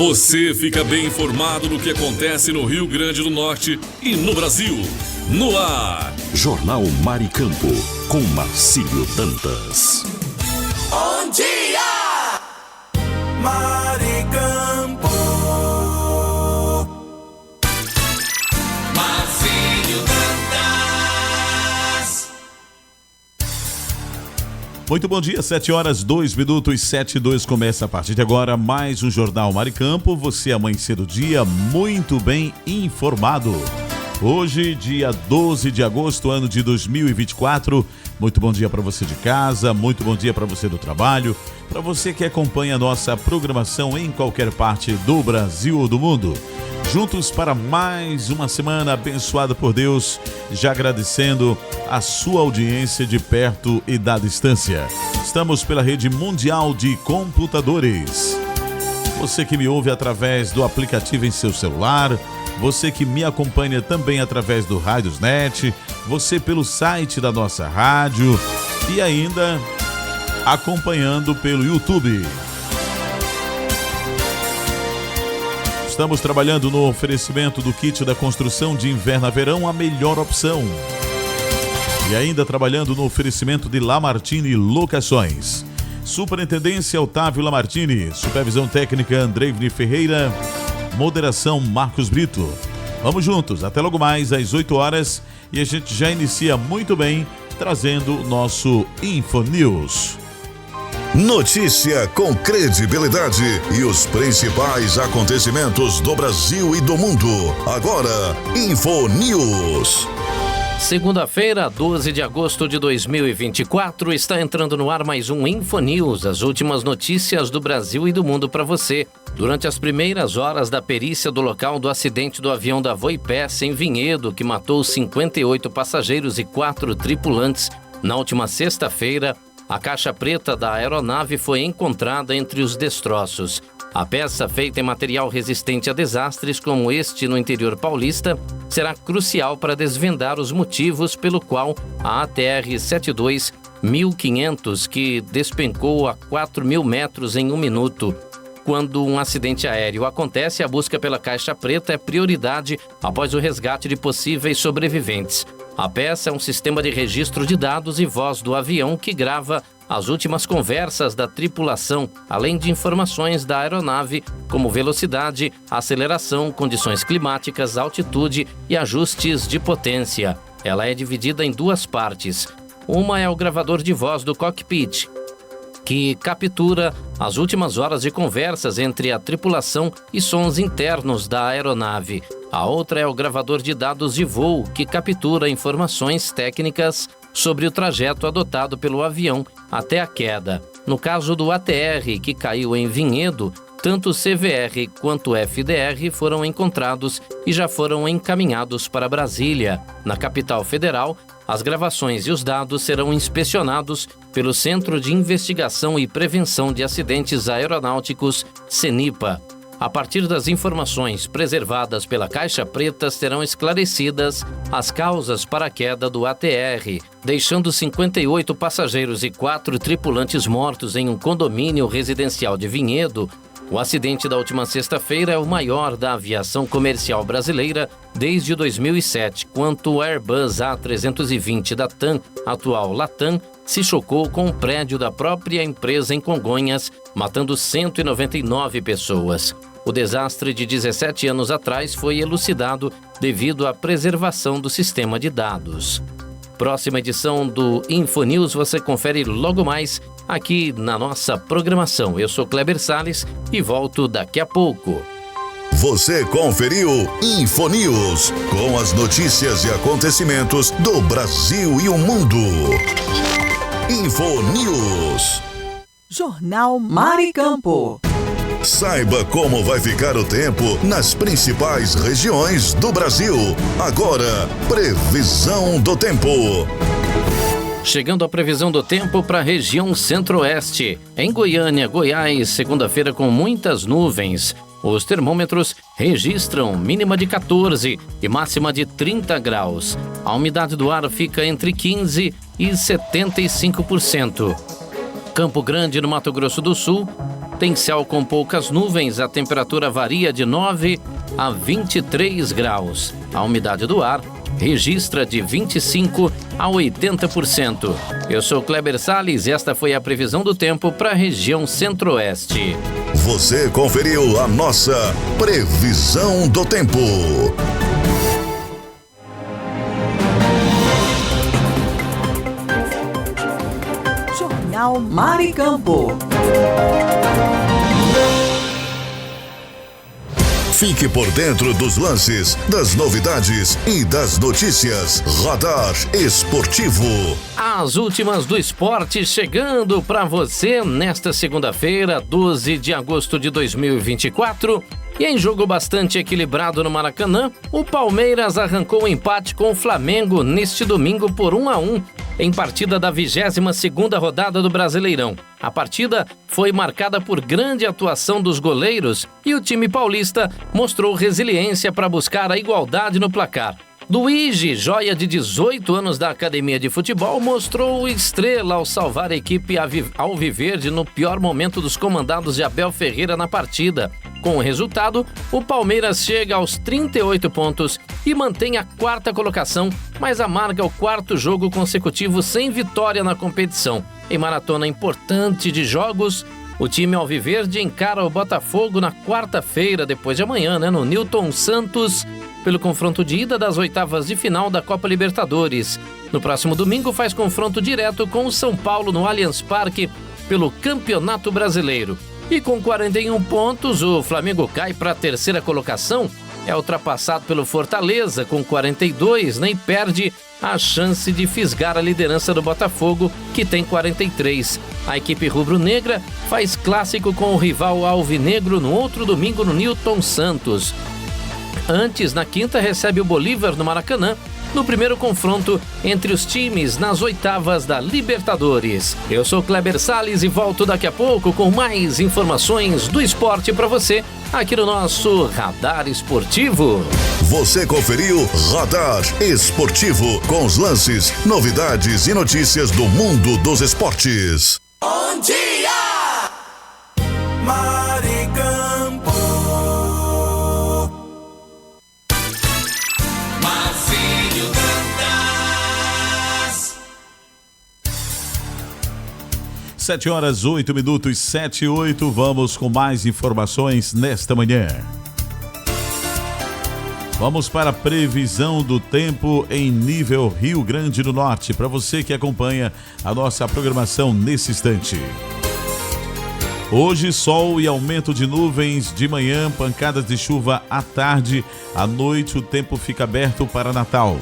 Você fica bem informado no que acontece no Rio Grande do Norte e no Brasil. No ar. Jornal Mar e Campo, com Marcílio Dantas. Bom dia! Mar e Campo. Marcílio Dantas. Muito bom dia, 7h02, 7:02, começa a partir de agora mais um Jornal Mar e Campo. Você amanhecer o dia muito bem informado. Hoje, dia 12 de agosto, ano de 2024. Muito bom dia para você de casa, muito bom dia para você do trabalho, para você que acompanha a nossa programação em qualquer parte do Brasil ou do mundo. Juntos para mais uma semana abençoada por Deus, já agradecendo a sua audiência de perto e da distância. Estamos pela rede mundial de computadores. Você que me ouve através do aplicativo em seu celular, você que me acompanha também através do Radiosnet, você pelo site da nossa rádio e ainda acompanhando pelo YouTube. Estamos trabalhando no oferecimento do kit da construção de inverno a verão, a melhor opção. E ainda trabalhando no oferecimento de Lamartine Locações. Superintendência Otávio Lamartine, supervisão técnica Andreivne Ferreira, moderação Marcos Brito. Vamos juntos, até logo mais às 8 horas e a gente já inicia muito bem trazendo o nosso InfoNews. Notícia com credibilidade e os principais acontecimentos do Brasil e do mundo. Agora, InfoNews. Segunda-feira, 12 de agosto de 2024, está entrando no ar mais um InfoNews, as últimas notícias do Brasil e do mundo para você. Durante as primeiras horas da perícia do local do acidente do avião da Voipes em Vinhedo, que matou 58 passageiros e 4 tripulantes, na última sexta-feira, a caixa preta da aeronave foi encontrada entre os destroços. A peça, feita em material resistente a desastres como este no interior paulista, será crucial para desvendar os motivos pelo qual a ATR 72-1500, que despencou a 4.000 metros em 1 minuto. Quando um acidente aéreo acontece, a busca pela caixa preta é prioridade após o resgate de possíveis sobreviventes. A peça é um sistema de registro de dados e voz do avião que grava as últimas conversas da tripulação, além de informações da aeronave, como velocidade, aceleração, condições climáticas, altitude e ajustes de potência. Ela é dividida em 2 partes. Uma é o gravador de voz do cockpit, que captura as últimas horas de conversas entre a tripulação e sons internos da aeronave. A outra é o gravador de dados de voo, que captura informações técnicas sobre o trajeto adotado pelo avião até a queda. No caso do ATR, que caiu em Vinhedo, tanto o CVR quanto o FDR foram encontrados e já foram encaminhados para Brasília. Na capital federal, as gravações e os dados serão inspecionados pelo Centro de Investigação e Prevenção de Acidentes Aeronáuticos, CENIPA. A partir das informações preservadas pela caixa preta, serão esclarecidas as causas para a queda do ATR, deixando 58 passageiros e 4 tripulantes mortos em um condomínio residencial de Vinhedo. O acidente da última sexta-feira é o maior da aviação comercial brasileira desde 2007, quando o Airbus A320 da TAM, atual Latam, se chocou com um prédio da própria empresa em Congonhas, matando 199 pessoas. O desastre de 17 anos atrás foi elucidado devido à preservação do sistema de dados. Próxima edição do InfoNews você confere logo mais aqui na nossa programação. Eu sou Kleber Salles e volto daqui a pouco. Você conferiu InfoNews, com as notícias e acontecimentos do Brasil e o mundo. InfoNews. Jornal Mar e Campo. Saiba como vai ficar o tempo nas principais regiões do Brasil. Agora, previsão do tempo. Chegando a previsão do tempo para a região centro-oeste. Em Goiânia, Goiás, segunda-feira com muitas nuvens. Os termômetros registram mínima de 14 e máxima de 30 graus. A umidade do ar fica entre 15% e 75%. Campo Grande, no Mato Grosso do Sul, tem céu com poucas nuvens, a temperatura varia de 9 a 23 graus. A umidade do ar registra de 25 a 80%. Eu sou Kleber Salles e esta foi a previsão do tempo para a região centro-oeste. Você conferiu a nossa previsão do tempo. Jornal Mar e Campo. Fique por dentro dos lances, das novidades e das notícias. Radar Esportivo. As últimas do esporte chegando para você nesta segunda-feira, 12 de agosto de 2024. E em jogo bastante equilibrado no Maracanã, o Palmeiras arrancou o empate com o Flamengo neste domingo por 1-1, em partida da 22ª rodada do Brasileirão. A partida foi marcada por grande atuação dos goleiros e o time paulista mostrou resiliência para buscar a igualdade no placar. Luigi, joia de 18 anos da academia de futebol, mostrou estrela ao salvar a equipe alviverde no pior momento dos comandados de Abel Ferreira na partida. Com o resultado, o Palmeiras chega aos 38 pontos e mantém a 4ª colocação, mas amarga o 4º jogo consecutivo sem vitória na competição. Em maratona importante de jogos, o time alviverde encara o Botafogo na quarta-feira, depois de amanhã, no Newton Santos, pelo confronto de ida das oitavas de final da Copa Libertadores. No próximo domingo faz confronto direto com o São Paulo no Allianz Parque pelo Campeonato Brasileiro. E com 41 pontos, o Flamengo cai para a 3ª colocação, é ultrapassado pelo Fortaleza com 42, nem perde a chance de fisgar a liderança do Botafogo, que tem 43. A equipe rubro-negra faz clássico com o rival alvinegro no outro domingo no Newton Santos. Antes, na quinta, recebe o Bolívar no Maracanã, no primeiro confronto entre os times nas oitavas da Libertadores. Eu sou Kleber Salles e volto daqui a pouco com mais informações do esporte para você, aqui no nosso Radar Esportivo. Você conferiu Radar Esportivo, com os lances, novidades e notícias do mundo dos esportes. Bom dia! Mar e Campo. Marcílio Dantas. 7h08, 7 e 8. Vamos com mais informações nesta manhã. Vamos para a previsão do tempo em nível Rio Grande do Norte, para você que acompanha a nossa programação nesse instante. Hoje, sol e aumento de nuvens de manhã, pancadas de chuva à tarde. À noite, o tempo fica aberto para Natal.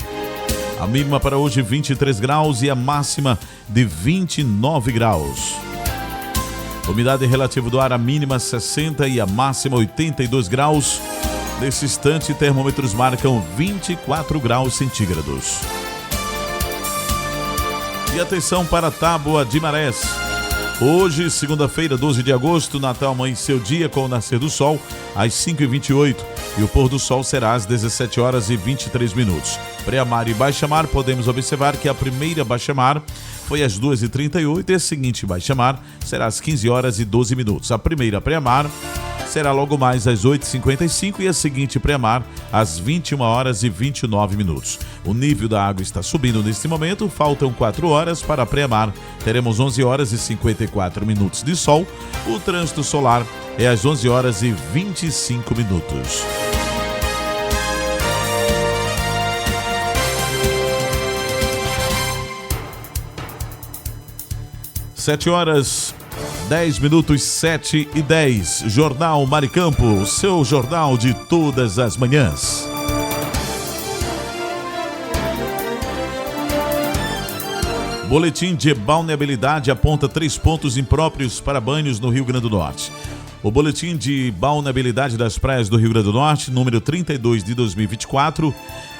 A mínima para hoje, 23 graus e a máxima de 29 graus. Umidade relativa do ar, a mínima 60 e a máxima 82 graus. Nesse instante, termômetros marcam 24 graus centígrados. E atenção para Tábua de Marés. Hoje, segunda-feira, 12 de agosto, Natal amanheceu dia com o nascer do sol às 5h28 e o pôr do sol será às 17h23. Pré-mar e baixa-mar, podemos observar que a primeira baixa-mar foi às 2h38 e a seguinte baixa-mar será às 15h12. A primeira pré-mar será logo mais às 8h55 e a seguinte pré-mar às 21h29. O nível da água está subindo neste momento, faltam 4 horas para a pré-mar. Teremos 11h54 de sol. O trânsito solar é às 11h25. 7h10, 7h10. Jornal Mar e Campo, o seu jornal de todas as manhãs. Boletim de balneabilidade aponta 3 pontos impróprios para banhos no Rio Grande do Norte. O Boletim de balneabilidade das praias do Rio Grande do Norte, número 32 de 2024,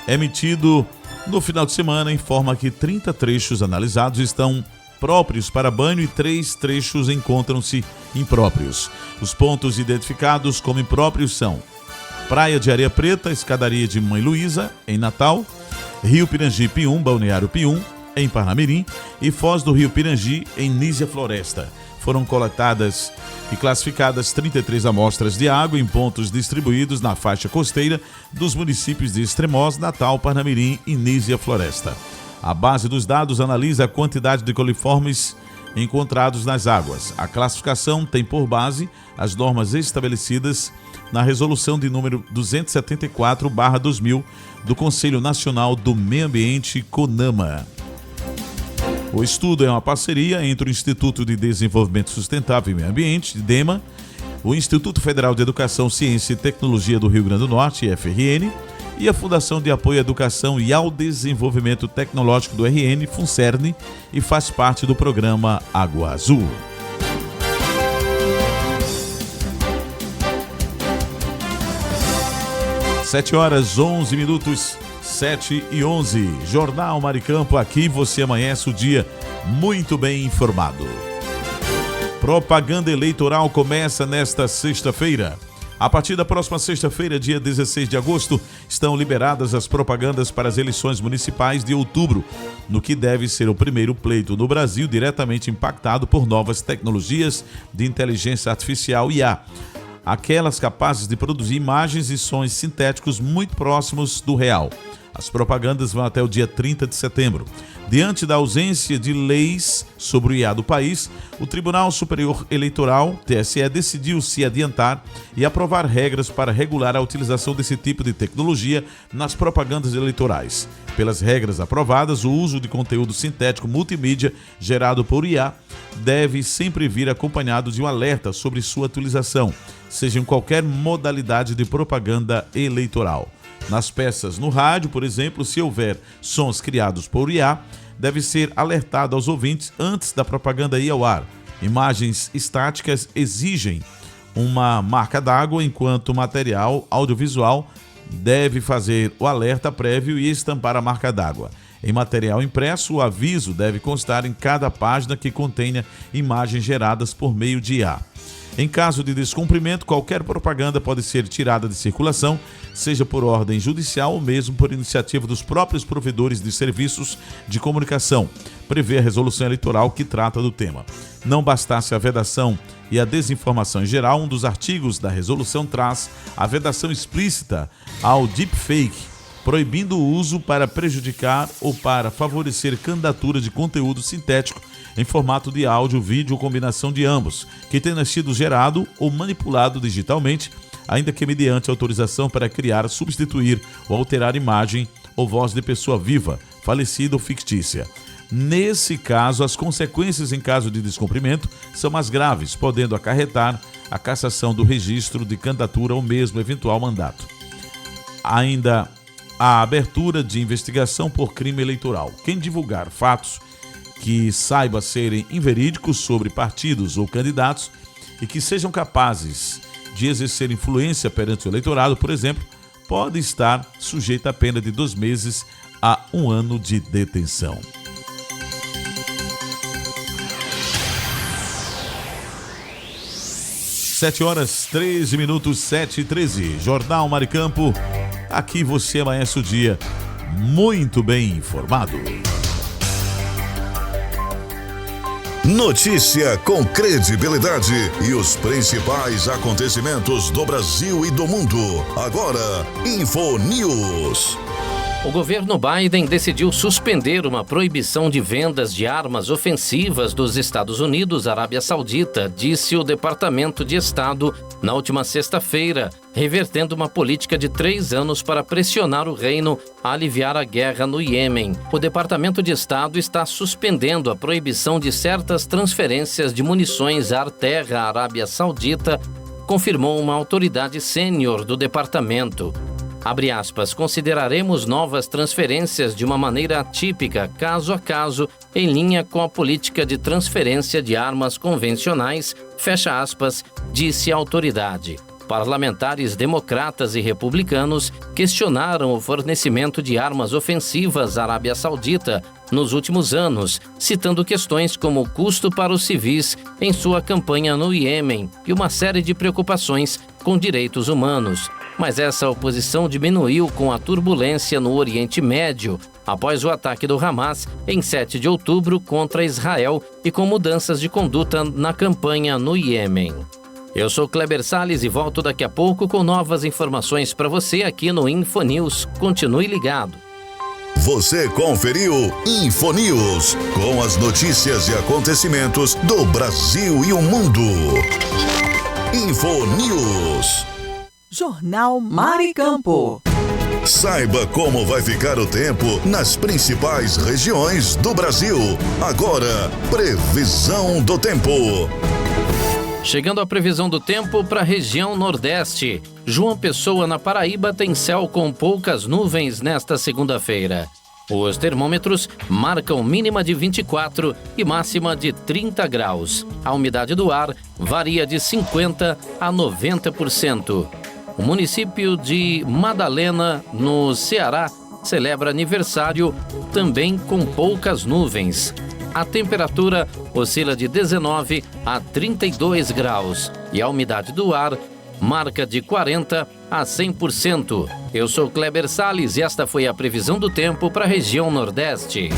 emitido no final de semana, informa que 30 trechos analisados estão próprios para banho e 3 trechos encontram-se impróprios. Os pontos identificados como impróprios são Praia de Areia Preta, Escadaria de Mãe Luísa, em Natal, Rio Pirangi Pium, Balneário Pium, em Parnamirim, e Foz do Rio Pirangi, em Nísia Floresta. foram coletadas e classificadas 33 amostras de água em pontos distribuídos na faixa costeira dos municípios de Extremoz, Natal, Parnamirim e Nísia Floresta. A base dos dados analisa a quantidade de coliformes encontrados nas águas. A classificação tem por base as normas estabelecidas na resolução de número 274/2000 do Conselho Nacional do Meio Ambiente, CONAMA. O estudo é uma parceria entre o Instituto de Desenvolvimento Sustentável e Meio Ambiente, DEMA, o Instituto Federal de Educação, Ciência e Tecnologia do Rio Grande do Norte, FRN, e a Fundação de Apoio à Educação e ao Desenvolvimento Tecnológico do RN, FUNCERN, e faz parte do programa Água Azul. 7h11, 7h11. Jornal Maricampo, aqui você amanhece o dia muito bem informado. Propaganda eleitoral começa nesta sexta-feira. A partir da próxima sexta-feira, dia 16 de agosto, estão liberadas as propagandas para as eleições municipais de outubro, no que deve ser o primeiro pleito no Brasil diretamente impactado por novas tecnologias de inteligência artificial IA. Aquelas capazes de produzir imagens e sons sintéticos muito próximos do real. As propagandas vão até o dia 30 de setembro. Diante da ausência de leis sobre o IA do país, o Tribunal Superior Eleitoral, TSE, decidiu se adiantar e aprovar regras para regular a utilização desse tipo de tecnologia nas propagandas eleitorais. Pelas regras aprovadas, o uso de conteúdo sintético multimídia gerado por IA deve sempre vir acompanhado de um alerta sobre sua utilização, seja em qualquer modalidade de propaganda eleitoral. Nas peças no rádio, por exemplo, se houver sons criados por IA, deve ser alertado aos ouvintes antes da propaganda ir ao ar. Imagens estáticas exigem uma marca d'água, enquanto o material audiovisual deve fazer o alerta prévio e estampar a marca d'água. Em material impresso, o aviso deve constar em cada página que contenha imagens geradas por meio de IA. Em caso de descumprimento, qualquer propaganda pode ser tirada de circulação, seja por ordem judicial ou mesmo por iniciativa dos próprios provedores de serviços de comunicação, prevê a resolução eleitoral que trata do tema. Não bastasse a vedação e a desinformação em geral, um dos artigos da resolução traz a vedação explícita ao deepfake, proibindo o uso para prejudicar ou para favorecer candidatura de conteúdo sintético em formato de áudio, vídeo ou combinação de ambos, que tenha sido gerado ou manipulado digitalmente, ainda que mediante autorização para criar, substituir ou alterar imagem ou voz de pessoa viva, falecida ou fictícia. Nesse caso, as consequências em caso de descumprimento são mais graves, podendo acarretar a cassação do registro de candidatura ou mesmo eventual mandato. Ainda a abertura de investigação por crime eleitoral. Quem divulgar fatos que saiba serem inverídicos sobre partidos ou candidatos e que sejam capazes de exercer influência perante o eleitorado, por exemplo, pode estar sujeito a pena de 2 meses a 1 ano de detenção. Sete horas 13 minutos, 7h13. Jornal Maricampo. Aqui você amanhece o dia muito bem informado. Notícia com credibilidade e os principais acontecimentos do Brasil e do mundo. Agora, Info News. O governo Biden decidiu suspender uma proibição de vendas de armas ofensivas dos Estados Unidos à Arábia Saudita, disse o Departamento de Estado na última sexta-feira, revertendo uma política de 3 anos para pressionar o reino a aliviar a guerra no Iêmen. O Departamento de Estado está suspendendo a proibição de certas transferências de munições ar-terra à Arábia Saudita, confirmou uma autoridade sênior do departamento. Abre aspas, consideraremos novas transferências de uma maneira atípica, caso a caso, em linha com a política de transferência de armas convencionais, fecha aspas, disse a autoridade. Parlamentares democratas e republicanos questionaram o fornecimento de armas ofensivas à Arábia Saudita nos últimos anos, citando questões como o custo para os civis em sua campanha no Iêmen e uma série de preocupações com direitos humanos. mas essa oposição diminuiu com a turbulência no Oriente Médio, após o ataque do Hamas em 7 de outubro contra Israel e com mudanças de conduta na campanha no Iêmen. Eu sou Kleber Salles e volto daqui a pouco com novas informações para você aqui no Infonews. Continue ligado. Você conferiu Infonews, com as notícias e acontecimentos do Brasil e o mundo. Infonews. Jornal Mar e Campo. Saiba como vai ficar o tempo nas principais regiões do Brasil. Agora, previsão do tempo. Chegando a previsão do tempo para a região Nordeste. João Pessoa, na Paraíba, tem céu com poucas nuvens nesta segunda-feira. Os termômetros marcam mínima de 24 e máxima de 30 graus. A umidade do ar varia de 50% a 90%. O município de Madalena, no Ceará, celebra aniversário também com poucas nuvens. A temperatura oscila de 19 a 32 graus e a umidade do ar marca de 40% a 100%. Eu sou Kleber Salles e esta foi a previsão do tempo para a região Nordeste.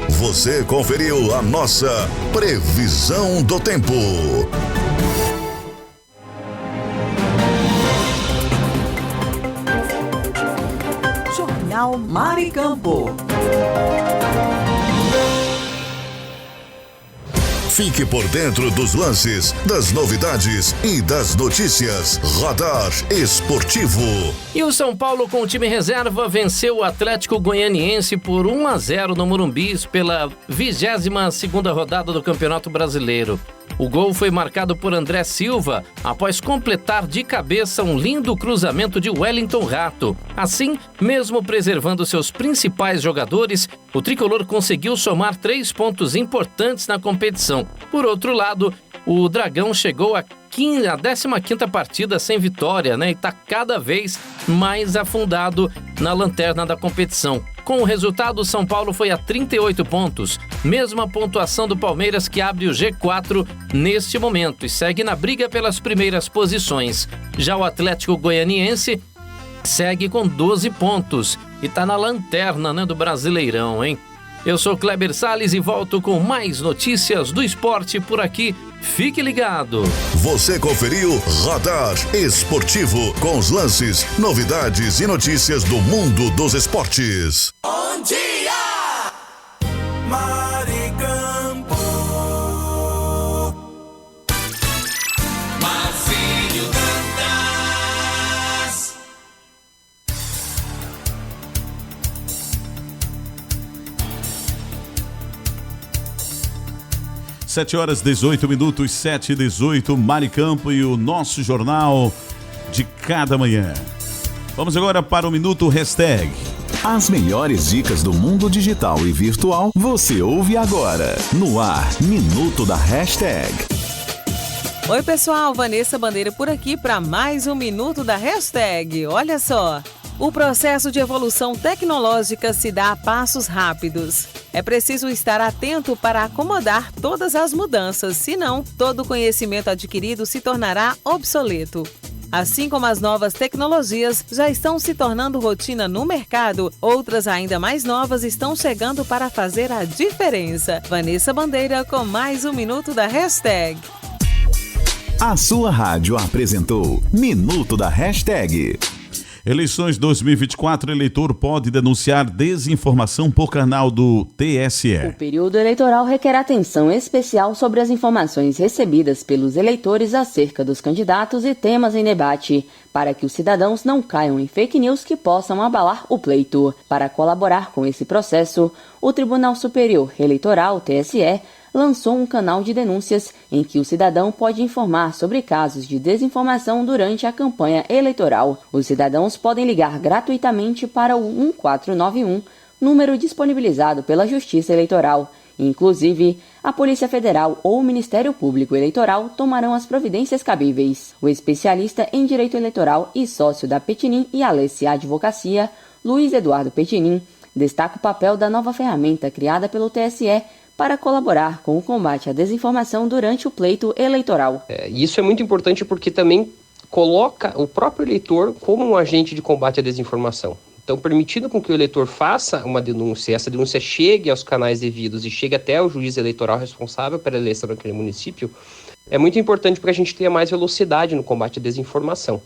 Você conferiu a nossa previsão do tempo. Jornal Mar e Campo. Fique por dentro dos lances, das novidades e das notícias. Radar Esportivo. E o São Paulo, com o time reserva, venceu o Atlético Goianiense por 1-0 no Morumbi pela 22ª rodada do Campeonato Brasileiro. O gol foi marcado por André Silva, após completar de cabeça um lindo cruzamento de Wellington Rato. Assim, mesmo preservando seus principais jogadores, o tricolor conseguiu somar 3 pontos importantes na competição. Por outro lado, o Dragão chegou a 15ª partida sem vitória, e está cada vez mais afundado na lanterna da competição. Com o resultado, o São Paulo foi a 38 pontos, mesma pontuação do Palmeiras, que abre o G4 neste momento e segue na briga pelas primeiras posições. Já o Atlético Goianiense segue com 12 pontos e está na lanterna, do Brasileirão, hein? Eu sou Kleber Salles e volto com mais notícias do esporte por aqui. Fique ligado. Você conferiu Radar Esportivo, com os lances, novidades e notícias do mundo dos esportes. Bom dia! Maricampo. Marcílio Dantas. 7h18, 7h18, Mar e Campo e o nosso jornal de cada manhã. Vamos agora para o Minuto Hashtag. As melhores dicas do mundo digital e virtual você ouve agora. No ar, Minuto da Hashtag. Oi pessoal, Vanessa Bandeira por aqui para mais um Minuto da Hashtag. Olha só, o processo de evolução tecnológica se dá a passos rápidos. É preciso estar atento para acomodar todas as mudanças, senão todo o conhecimento adquirido se tornará obsoleto. Assim como as novas tecnologias já estão se tornando rotina no mercado, outras ainda mais novas estão chegando para fazer a diferença. Vanessa Bandeira com mais um Minuto da Hashtag. A sua rádio apresentou Minuto da Hashtag. Eleições 2024, eleitor pode denunciar desinformação por canal do TSE. O período eleitoral requer atenção especial sobre as informações recebidas pelos eleitores acerca dos candidatos e temas em debate, para que os cidadãos não caiam em fake news que possam abalar o pleito. Para colaborar com esse processo, o Tribunal Superior Eleitoral, TSE, lançou um canal de denúncias em que o cidadão pode informar sobre casos de desinformação durante a campanha eleitoral. Os cidadãos podem ligar gratuitamente para o 1491, número disponibilizado pela Justiça Eleitoral. Inclusive, a Polícia Federal ou o Ministério Público Eleitoral tomarão as providências cabíveis. O especialista em Direito Eleitoral e sócio da Petinim e Alessia Advocacia, Luiz Eduardo Petinim, destaca o papel da nova ferramenta criada pelo TSE para colaborar com o combate à desinformação durante o pleito eleitoral. Isso é muito importante porque também coloca o próprio eleitor como um agente de combate à desinformação. Então, permitindo com que o eleitor faça uma denúncia, essa denúncia chegue aos canais devidos e chegue até o juiz eleitoral responsável pela eleição naquele município, é muito importante para que a gente tenha mais velocidade no combate à desinformação.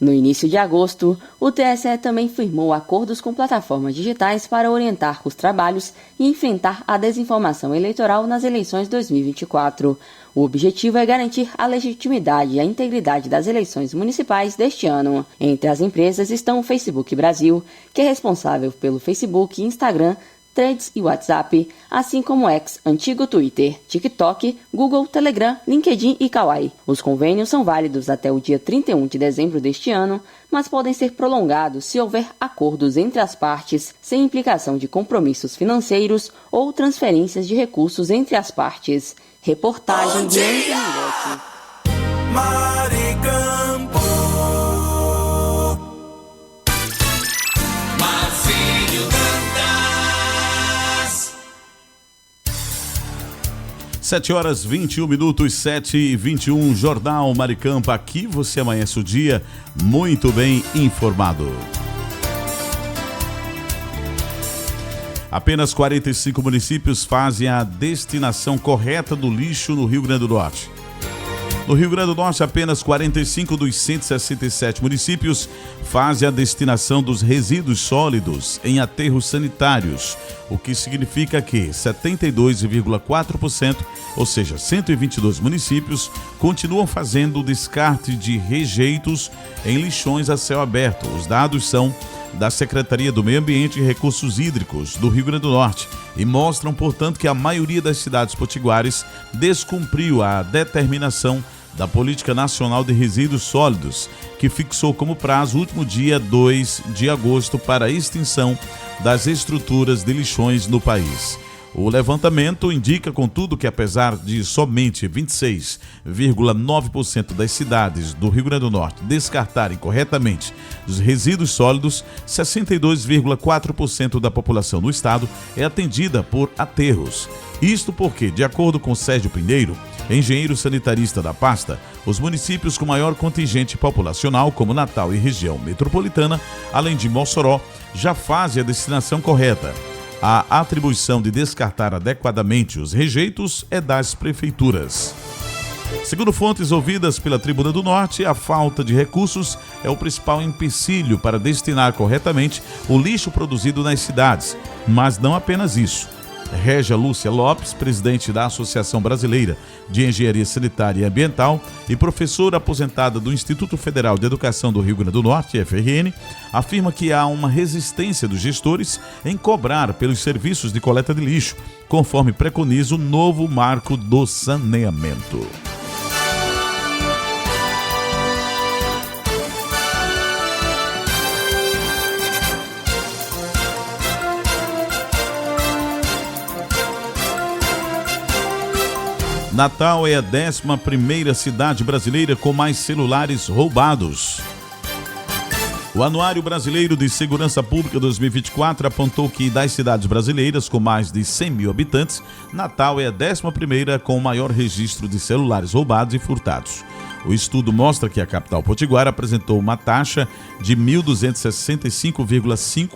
No início de agosto, o TSE também firmou acordos com plataformas digitais para orientar os trabalhos e enfrentar a desinformação eleitoral nas eleições 2024. O objetivo é garantir a legitimidade e a integridade das eleições municipais deste ano. Entre as empresas estão o Facebook Brasil, que é responsável pelo Facebook e Instagram, Threads e WhatsApp, assim como X, antigo Twitter, TikTok, Google, Telegram, LinkedIn e Kawaii. Os convênios são válidos até o dia 31 de dezembro deste ano, mas podem ser prolongados se houver acordos entre as partes, sem implicação de compromissos financeiros ou transferências de recursos entre as partes. Reportagem de Andy Mingotti. Maricampo. 7h21, 7h21, Jornal Maricampo. Aqui você amanhece o dia muito bem informado. Apenas 45 municípios fazem a destinação correta do lixo no Rio Grande do Norte. No Rio Grande do Norte, apenas 45 dos 167 municípios fazem a destinação dos resíduos sólidos em aterros sanitários, o que significa que 72,4%, ou seja, 122 municípios, continuam fazendo o descarte de rejeitos em lixões a céu aberto. Os dados são da Secretaria do Meio Ambiente e Recursos Hídricos do Rio Grande do Norte e mostram, portanto, que a maioria das cidades potiguares descumpriu a determinação da Política Nacional de Resíduos Sólidos, que fixou como prazo o último dia 2 de agosto para a extinção das estruturas de lixões no país. O levantamento indica, contudo, que apesar de somente 26,9% das cidades do Rio Grande do Norte descartarem corretamente os resíduos sólidos, 62,4% da população do estado é atendida por aterros. Isto porque, de acordo com Sérgio Pinheiro, engenheiro sanitarista da pasta, os municípios com maior contingente populacional, como Natal e região metropolitana, além de Mossoró, já fazem a destinação correta. A atribuição de descartar adequadamente os rejeitos é das prefeituras. Segundo fontes ouvidas pela Tribuna do Norte, a falta de recursos é o principal empecilho para destinar corretamente o lixo produzido nas cidades, mas não apenas isso. Régia Lúcia Lopes, presidente da Associação Brasileira de Engenharia Sanitária e Ambiental e professora aposentada do Instituto Federal de Educação do Rio Grande do Norte, FRN, afirma que há uma resistência dos gestores em cobrar pelos serviços de coleta de lixo, conforme preconiza o novo marco do saneamento. Natal é a 11ª cidade brasileira com mais celulares roubados. O Anuário Brasileiro de Segurança Pública 2024 apontou que das cidades brasileiras com mais de 100 mil habitantes, Natal é a 11ª com o maior registro de celulares roubados e furtados. O estudo mostra que a capital potiguara apresentou uma taxa de 1.265,5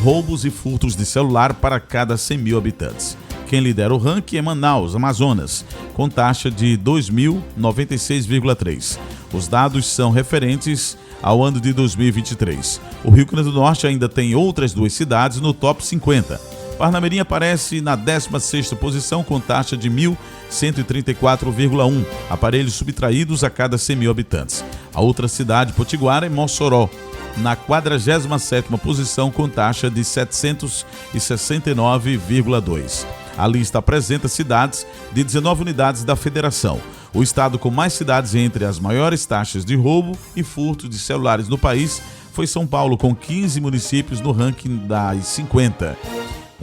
roubos e furtos de celular para cada 100 mil habitantes. Quem lidera o ranking é Manaus, Amazonas, com taxa de 2.096,3. Os dados são referentes ao ano de 2023. O Rio Grande do Norte ainda tem outras duas cidades no top 50. Parnamirim aparece na 16ª posição com taxa de 1.134,1 aparelhos subtraídos a cada 100 mil habitantes. A outra cidade potiguara é Mossoró, na 47ª posição com taxa de 769,2. A lista apresenta cidades de 19 unidades da federação. O estado com mais cidades entre as maiores taxas de roubo e furto de celulares no país foi São Paulo, com 15 municípios no ranking das 50.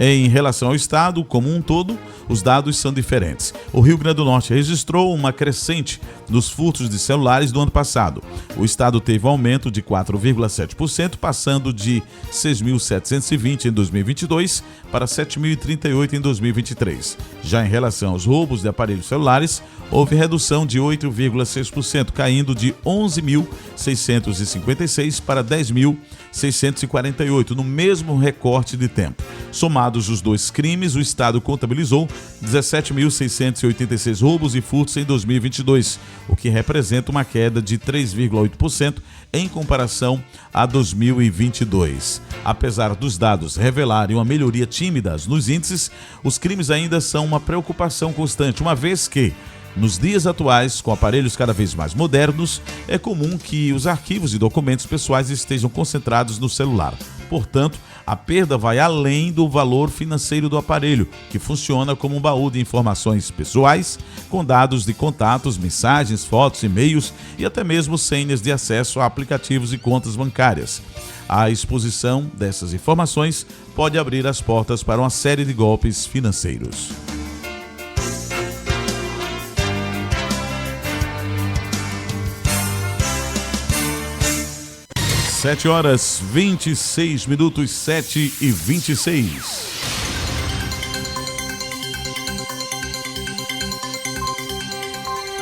Em relação ao estado como um todo, os dados são diferentes. O Rio Grande do Norte registrou uma crescente nos furtos de celulares do ano passado. O estado teve um aumento de 4,7%, passando de 6.720 em 2022 para 7.038 em 2023. Já em relação aos roubos de aparelhos celulares, houve redução de 8,6%, caindo de 11.656 para 10.648, no mesmo recorte de tempo. Somados os dois crimes, o estado contabilizou 17.686 roubos e furtos em 2022, o que representa uma queda de 3,8% em comparação a 2022. Apesar dos dados revelarem uma melhoria tímida nos índices, os crimes ainda são uma preocupação constante, uma vez que, nos dias atuais, com aparelhos cada vez mais modernos, é comum que os arquivos e documentos pessoais estejam concentrados no celular. Portanto, a perda vai além do valor financeiro do aparelho, que funciona como um baú de informações pessoais, com dados de contatos, mensagens, fotos, e-mails e até mesmo senhas de acesso a aplicativos e contas bancárias. A exposição dessas informações pode abrir as portas para uma série de golpes financeiros. 7h26, 7h26.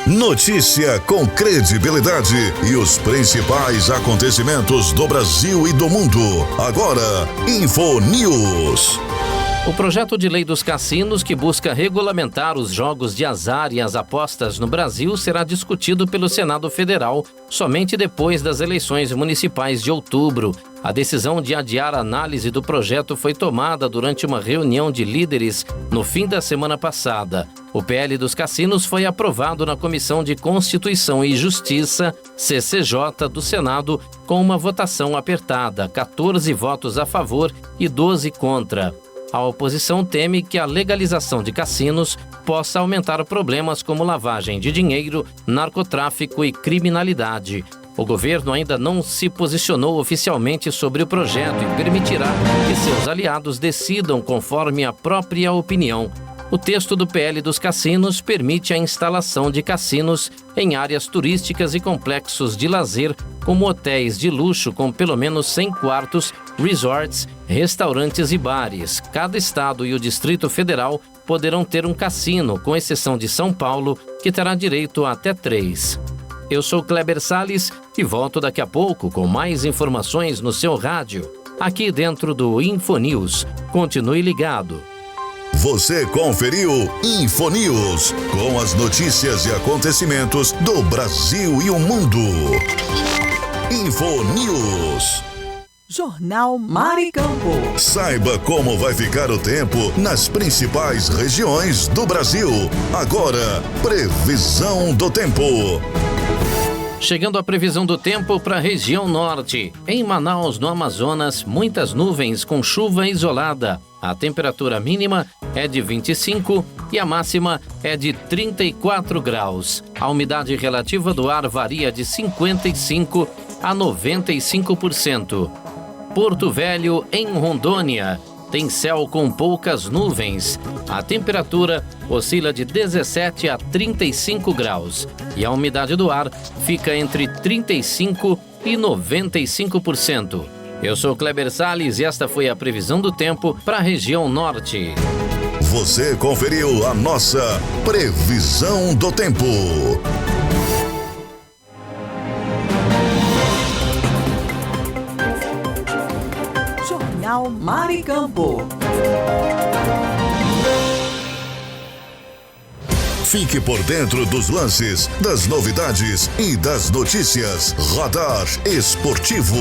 Notícia com credibilidade e os principais acontecimentos do Brasil e do mundo. Agora, InfoNews. O projeto de lei dos cassinos, que busca regulamentar os jogos de azar e as apostas no Brasil, será discutido pelo Senado Federal somente depois das eleições municipais de outubro. A decisão de adiar a análise do projeto foi tomada durante uma reunião de líderes no fim da semana passada. O PL dos cassinos foi aprovado na Comissão de Constituição e Justiça, CCJ, do Senado, com uma votação apertada, 14 votos a favor e 12 contra. A oposição teme que a legalização de cassinos possa aumentar problemas como lavagem de dinheiro, narcotráfico e criminalidade. O governo ainda não se posicionou oficialmente sobre o projeto e permitirá que seus aliados decidam conforme a própria opinião. O texto do PL dos cassinos permite a instalação de cassinos em áreas turísticas e complexos de lazer, como hotéis de luxo com pelo menos 100 quartos, resorts, restaurantes e bares. Cada estado e o Distrito Federal poderão ter um cassino, com exceção de São Paulo, que terá direito a até 3. Eu sou Kleber Salles e volto daqui a pouco com mais informações no seu rádio, aqui dentro do InfoNews. Continue ligado. Você conferiu InfoNews, com as notícias e acontecimentos do Brasil e o mundo. InfoNews. Jornal Mar e Campo. Saiba como vai ficar o tempo nas principais regiões do Brasil. Agora, previsão do tempo. Chegando a previsão do tempo para a região norte. Em Manaus, no Amazonas, muitas nuvens com chuva isolada. A temperatura mínima é de 25 e a máxima é de 34 graus. A umidade relativa do ar varia de 55% a 95%. Porto Velho, em Rondônia, tem céu com poucas nuvens. A temperatura oscila de 17 a 35 graus e a umidade do ar fica entre 35% e 95%. Eu sou Kleber Salles e esta foi a previsão do tempo para a região norte. Você conferiu a nossa previsão do tempo. Jornal Mar e Campo. Fique por dentro dos lances, das novidades e das notícias. Radar Esportivo.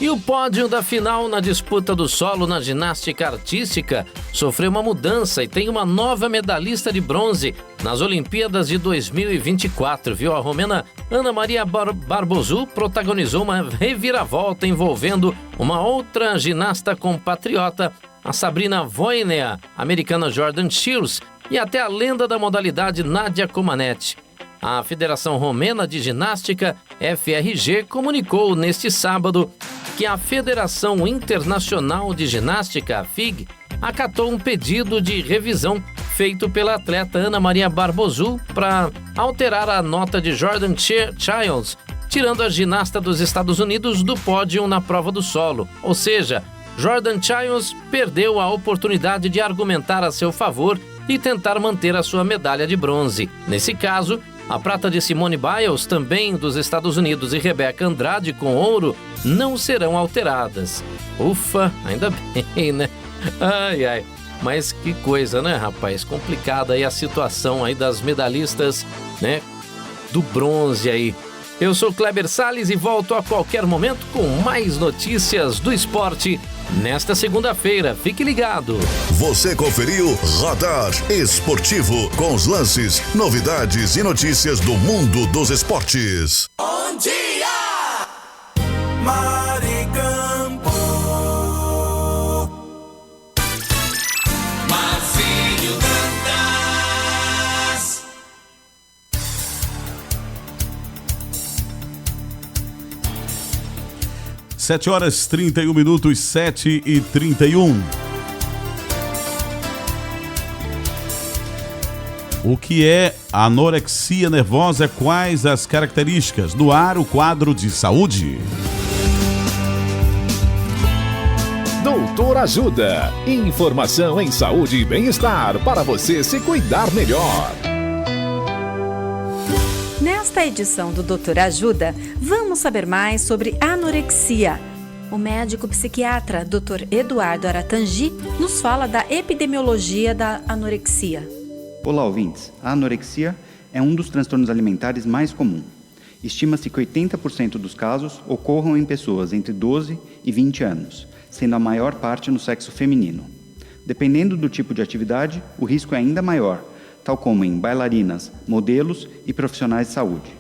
E o pódio da final na disputa do solo na ginástica artística sofreu uma mudança e tem uma nova medalhista de bronze nas Olimpíadas de 2024, viu? A romena Ana Maria Barbosu protagonizou uma reviravolta envolvendo uma outra ginasta compatriota, a Sabrina Voinea, americana Jordan Shields, e até a lenda da modalidade Nadia Comaneci. A Federação Romena de Ginástica, FRG, comunicou neste sábado que a Federação Internacional de Ginástica, FIG, acatou um pedido de revisão feito pela atleta Ana Maria Barbosu para alterar a nota de Jordan Childs, tirando a ginasta dos Estados Unidos do pódio na prova do solo. Ou seja, Jordan Childs perdeu a oportunidade de argumentar a seu favor e tentar manter a sua medalha de bronze. Nesse caso, a prata de Simone Biles, também dos Estados Unidos, e Rebeca Andrade, com ouro, não serão alteradas. Ufa, ainda bem, né? Ai, ai. Mas que coisa, né, rapaz? Complicada aí a situação aí das medalhistas, né? Do bronze aí. Eu sou Kleber Salles e volto a qualquer momento com mais notícias do esporte nesta segunda-feira. Fique ligado. Você conferiu Radar Esportivo com os lances, novidades e notícias do mundo dos esportes. Bom dia, Maricampo. Marcílio Dantas. 7h31, 7h31. O que é anorexia nervosa? Quais as características? No ar, o quadro de saúde. Doutor Ajuda. Informação em saúde e bem-estar para você se cuidar melhor. Nesta edição do Doutor Ajuda, vamos saber mais sobre anorexia. O médico psiquiatra Dr. Eduardo Aratangi nos fala da epidemiologia da anorexia. Olá, ouvintes. A anorexia é um dos transtornos alimentares mais comuns. Estima-se que 80% dos casos ocorram em pessoas entre 12 e 20 anos, sendo a maior parte no sexo feminino. Dependendo do tipo de atividade, o risco é ainda maior, tal como em bailarinas, modelos e profissionais de saúde.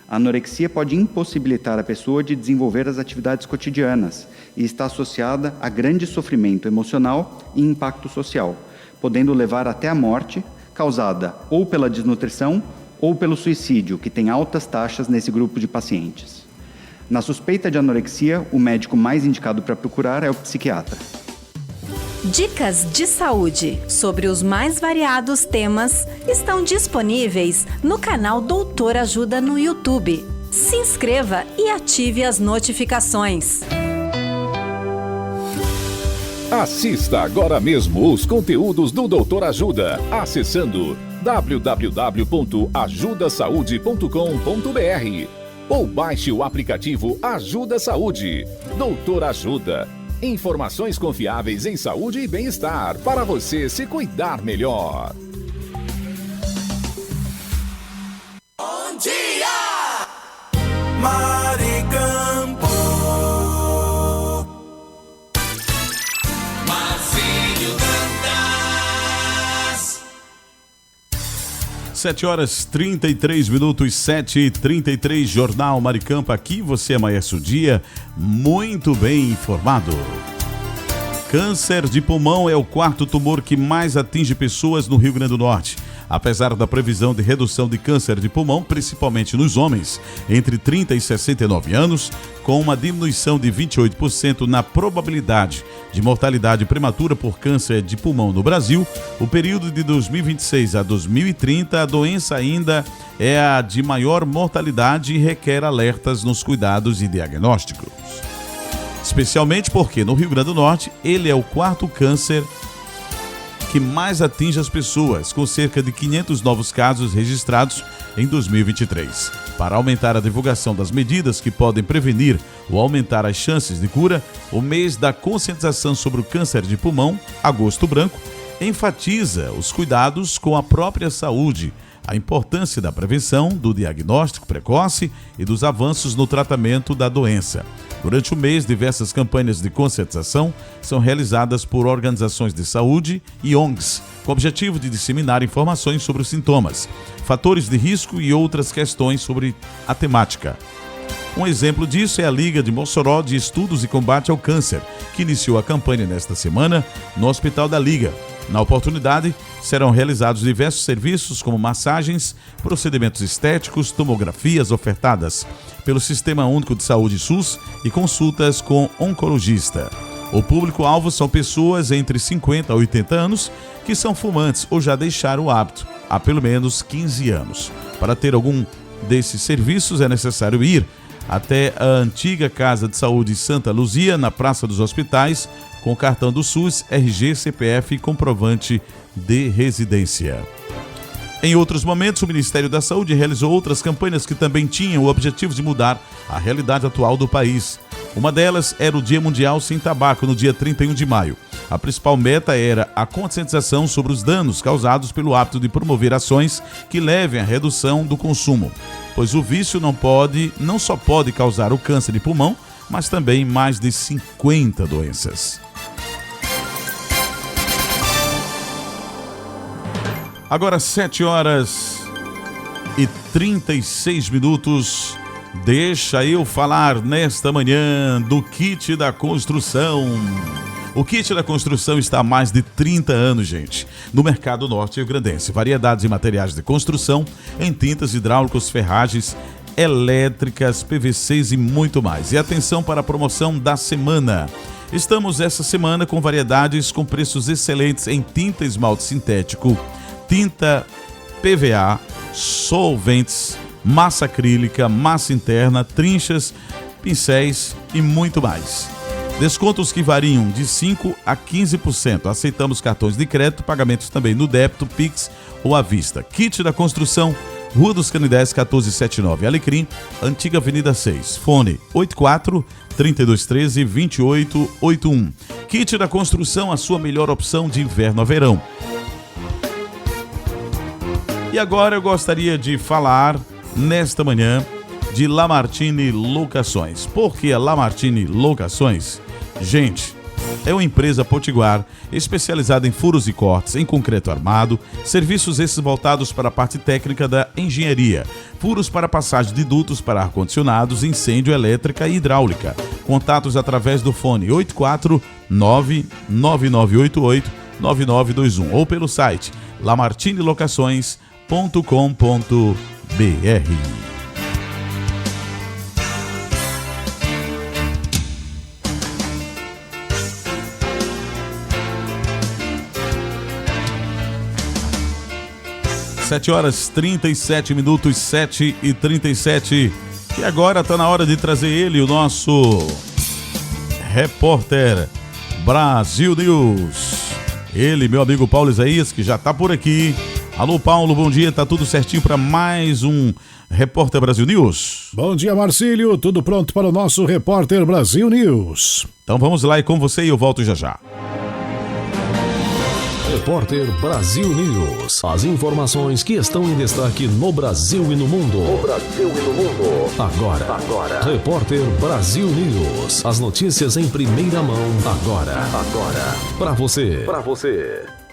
A anorexia pode impossibilitar a pessoa de desenvolver as atividades cotidianas e está associada a grande sofrimento emocional e impacto social, podendo levar até a morte, causada ou pela desnutrição ou pelo suicídio, que tem altas taxas nesse grupo de pacientes. Na suspeita de anorexia, o médico mais indicado para procurar é o psiquiatra. Dicas de saúde sobre os mais variados temas estão disponíveis no canal Doutor Ajuda no YouTube. Se inscreva e ative as notificações. Assista agora mesmo os conteúdos do Doutor Ajuda, acessando www.ajudasaude.com.br ou baixe o aplicativo Ajuda Saúde. Doutor Ajuda. Informações confiáveis em saúde e bem-estar para você se cuidar melhor. Bom dia, Maricampo. Marcílio Dantas. 7h33, 7h33, Jornal Maricampo. Aqui você amanhece o dia muito bem informado. Câncer de pulmão é o quarto tumor que mais atinge pessoas no Rio Grande do Norte. Apesar da previsão de redução de câncer de pulmão, principalmente nos homens, entre 30 e 69 anos, com uma diminuição de 28% na probabilidade de mortalidade prematura por câncer de pulmão no Brasil, o período de 2026 a 2030, a doença ainda é a de maior mortalidade e requer alertas nos cuidados e diagnósticos. Especialmente porque no Rio Grande do Norte, ele é o quarto câncer que mais atinge as pessoas, com cerca de 500 novos casos registrados em 2023. Para aumentar a divulgação das medidas que podem prevenir ou aumentar as chances de cura, o mês da conscientização sobre o câncer de pulmão, Agosto Branco, enfatiza os cuidados com a própria saúde, a importância da prevenção, do diagnóstico precoce e dos avanços no tratamento da doença. Durante o mês, diversas campanhas de conscientização são realizadas por organizações de saúde e ONGs, com o objetivo de disseminar informações sobre os sintomas, fatores de risco e outras questões sobre a temática. Um exemplo disso é a Liga de Mossoró de Estudos e Combate ao Câncer, que iniciou a campanha nesta semana no Hospital da Liga. Na oportunidade, serão realizados diversos serviços como massagens, procedimentos estéticos, tomografias ofertadas pelo Sistema Único de Saúde SUS e consultas com oncologista. O público-alvo são pessoas entre 50 a 80 anos que são fumantes ou já deixaram o hábito há pelo menos 15 anos. Para ter algum desses serviços é necessário ir até a antiga Casa de Saúde Santa Luzia, na Praça dos Hospitais, com cartão do SUS, RG, CPF e comprovante de residência. Em outros momentos, o Ministério da Saúde realizou outras campanhas que também tinham o objetivo de mudar a realidade atual do país. Uma delas era o Dia Mundial Sem Tabaco, no dia 31 de maio. A principal meta era a conscientização sobre os danos causados pelo hábito de promover ações que levem à redução do consumo, pois o vício não só pode causar o câncer de pulmão, mas também mais de 50 doenças. Agora 7h36. Deixa eu falar nesta manhã do Kit da Construção. O Kit da Construção está há mais de 30 anos, gente, no mercado norte rio-grandense. Variedades de materiais de construção, em tintas, hidráulicos, ferragens, elétricas, PVCs e muito mais. E atenção para a promoção da semana. Estamos essa semana com variedades com preços excelentes em tinta esmalte sintético, tinta PVA, solventes, massa acrílica, massa interna, trinchas, pincéis e muito mais. Descontos que variam de 5% a 15%. Aceitamos cartões de crédito, pagamentos também no débito, Pix ou à vista. Kit da Construção, Rua dos Canidés, 1479, Alecrim, Antiga Avenida 6. Fone 84-3213-2881. Kit da Construção, a sua melhor opção de inverno a verão. E agora eu gostaria de falar, nesta manhã, de Lamartine Locações. Por que a Lamartine Locações? Gente, é uma empresa potiguar especializada em furos e cortes, em concreto armado, serviços esses voltados para a parte técnica da engenharia, furos para passagem de dutos para ar-condicionados, incêndio, elétrica e hidráulica. Contatos através do fone 849-9988-9921 ou pelo site lamartinelocações.com.br. 7h37, 7h37. E agora está na hora de trazer ele, o nosso repórter Brasil News. Ele, meu amigo Paulo Isaías, que já está por aqui. Alô, Paulo, bom dia. Tá tudo certinho para mais um Repórter Brasil News? Bom dia, Marcílio. Tudo pronto para o nosso Repórter Brasil News. Então vamos lá, e com você eu volto já já. Repórter Brasil News. As informações que estão em destaque no Brasil e no mundo. Agora. Repórter Brasil News. As notícias em primeira mão. Agora. Para você.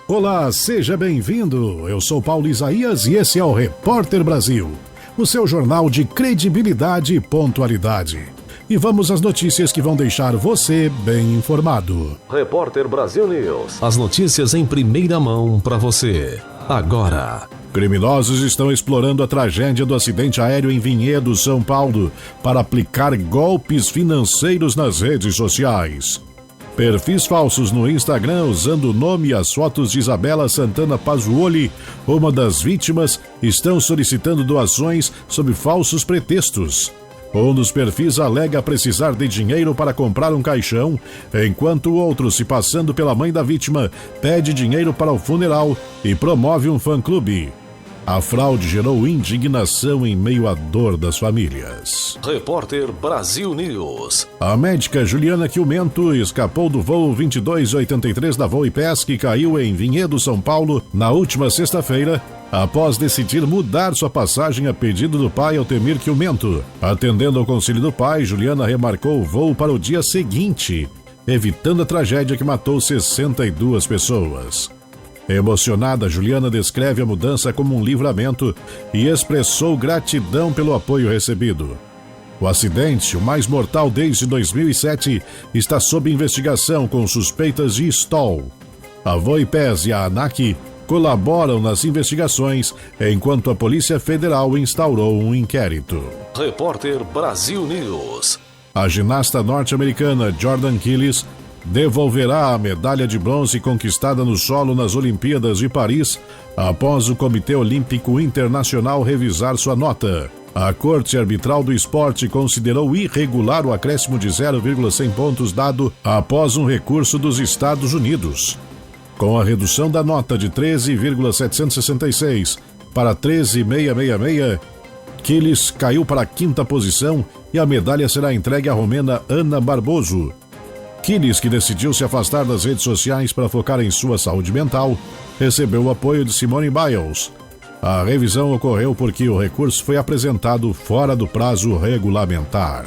Olá, seja bem-vindo. Eu sou Paulo Isaías e esse é o Repórter Brasil, o seu jornal de credibilidade e pontualidade. E vamos às notícias que vão deixar você bem informado. Repórter Brasil News. As notícias em primeira mão para você. Agora. Criminosos estão explorando a tragédia do acidente aéreo em Vinhedo, São Paulo, para aplicar golpes financeiros nas redes sociais. Perfis falsos no Instagram usando o nome e as fotos de Isabela Santana Pazzuoli, uma das vítimas, estão solicitando doações sob falsos pretextos. Um dos perfis alega precisar de dinheiro para comprar um caixão, enquanto o outro, se passando pela mãe da vítima, pede dinheiro para o funeral e promove um fã-clube. A fraude gerou indignação em meio à dor das famílias. Repórter Brasil News. A médica Juliana Quilmento escapou do voo 2283 da Voipes, que caiu em Vinhedo, São Paulo, na última sexta-feira, após decidir mudar sua passagem a pedido do pai Altemir Quilmento. Atendendo ao conselho do pai, Juliana remarcou o voo para o dia seguinte, evitando a tragédia que matou 62 pessoas. Emocionada, Juliana descreve a mudança como um livramento e expressou gratidão pelo apoio recebido. O acidente, o mais mortal desde 2007, está sob investigação com suspeitas de stall. A Voipes e a ANAC colaboram nas investigações, enquanto a Polícia Federal instaurou um inquérito. Repórter Brasil News. A ginasta norte-americana Jordan Killis devolverá a medalha de bronze conquistada no solo nas Olimpíadas de Paris após o Comitê Olímpico Internacional revisar sua nota. A Corte Arbitral do Esporte considerou irregular o acréscimo de 0,100 pontos dado após um recurso dos Estados Unidos. Com a redução da nota de 13,766 para 13,666, Quiles caiu para a 5ª posição e a medalha será entregue à romena Ana Barboso. Quiles, que decidiu se afastar das redes sociais para focar em sua saúde mental, recebeu o apoio de Simone Biles. A revisão ocorreu porque o recurso foi apresentado fora do prazo regulamentar.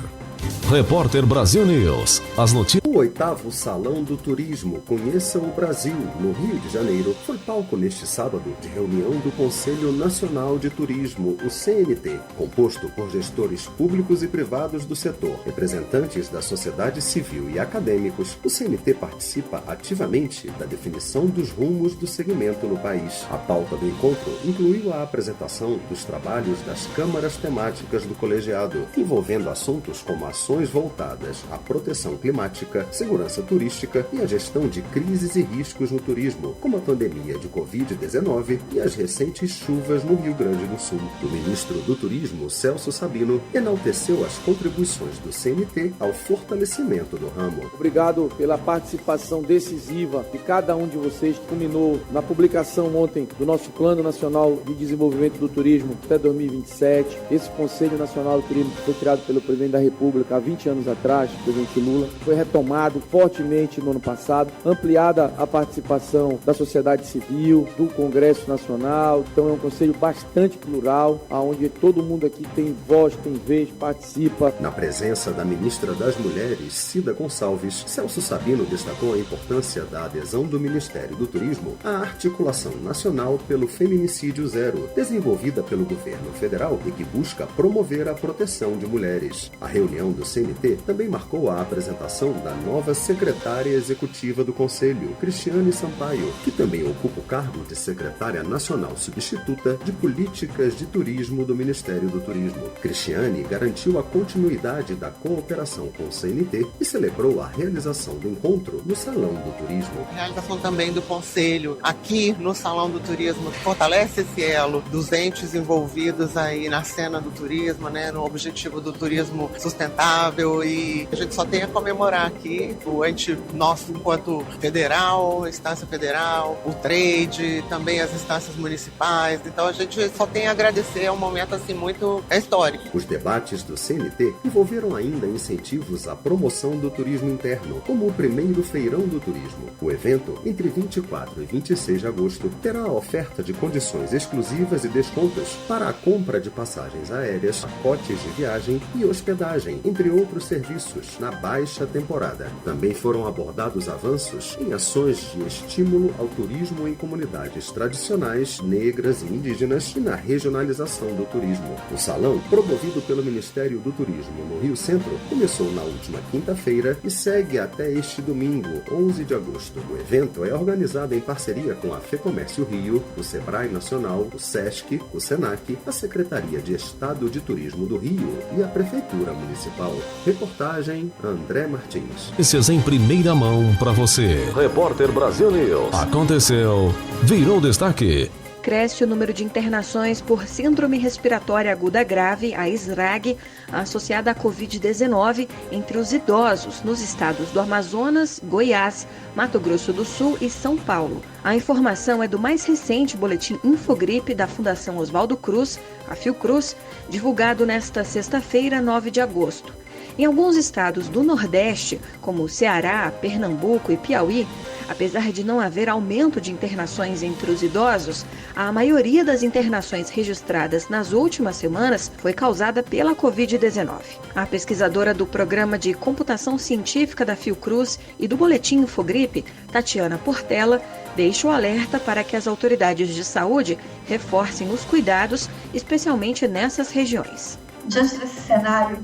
Repórter Brasil News. As notícias. O 8º Salão do Turismo Conheça o Brasil, no Rio de Janeiro, foi palco neste sábado de reunião do Conselho Nacional de Turismo, o CNT, composto por gestores públicos e privados do setor, representantes da sociedade civil e acadêmicos. O CNT participa ativamente da definição dos rumos do segmento no país. A pauta do encontro incluiu a apresentação dos trabalhos das câmaras temáticas do colegiado, envolvendo assuntos como ações voltadas à proteção climática, segurança turística e a gestão de crises e riscos no turismo, como a pandemia de Covid-19 e as recentes chuvas no Rio Grande do Sul. O ministro do Turismo, Celso Sabino, enalteceu as contribuições do CNT ao fortalecimento do ramo. Obrigado pela participação decisiva de cada um de vocês, que culminou na publicação ontem do nosso Plano Nacional de Desenvolvimento do Turismo até 2027. Esse Conselho Nacional do Turismo foi criado pelo presidente da República há 20 anos atrás, o presidente Lula, foi retomado fortemente no ano passado, ampliada a participação da sociedade civil, do Congresso Nacional. Então é um conselho bastante plural, onde todo mundo aqui tem voz, tem vez, participa. Na presença da ministra das Mulheres, Cida Gonçalves, Celso Sabino destacou a importância da adesão do Ministério do Turismo à articulação nacional pelo Feminicídio Zero, desenvolvida pelo governo federal e que busca promover a proteção de mulheres. A reunião do CNT também marcou a apresentação da nova secretária executiva do Conselho, Cristiane Sampaio, que também ocupa o cargo de secretária nacional substituta de Políticas de Turismo do Ministério do Turismo. Cristiane garantiu a continuidade da cooperação com o CNT e celebrou a realização do encontro no Salão do Turismo. A realização também do Conselho aqui no Salão do Turismo fortalece esse elo dos entes envolvidos aí na cena do turismo, no objetivo do turismo sustentável, e a gente só tem a comemorar aqui o ente nosso enquanto federal, instância federal, o trade, também as instâncias municipais. Então a gente só tem a agradecer, é um momento assim muito histórico. Os debates do CNT envolveram ainda incentivos à promoção do turismo interno, como o primeiro Feirão do Turismo. O evento, entre 24 e 26 de agosto, terá a oferta de condições exclusivas e descontos para a compra de passagens aéreas, pacotes de viagem e hospedagem, entre outros serviços, na baixa temporada. Também foram abordados avanços em ações de estímulo ao turismo em comunidades tradicionais, negras e indígenas e na regionalização do turismo. O salão, promovido pelo Ministério do Turismo no Rio Centro, começou na última quinta-feira e segue até este domingo, 11 de agosto. O evento é organizado em parceria com a FEComércio Rio, o Sebrae Nacional, o SESC, o SENAC, a Secretaria de Estado de Turismo do Rio e a Prefeitura Municipal. Reportagem André Martins. Notícias em primeira mão para você. Repórter Brasil News. Aconteceu, virou destaque. Cresce o número de internações por síndrome respiratória aguda grave, a SRAG, associada à Covid-19 entre os idosos nos estados do Amazonas, Goiás, Mato Grosso do Sul e São Paulo. A informação é do mais recente boletim Infogripe da Fundação Oswaldo Cruz, a Fiocruz, divulgado nesta sexta-feira, 9 de agosto. Em alguns estados do Nordeste, como Ceará, Pernambuco e Piauí, apesar de não haver aumento de internações entre os idosos, a maioria das internações registradas nas últimas semanas foi causada pela Covid-19. A pesquisadora do Programa de Computação Científica da Fiocruz e do Boletim Infogripe, Tatiana Portela, deixa o alerta para que as autoridades de saúde reforcem os cuidados, especialmente nessas regiões. Diante desse cenário,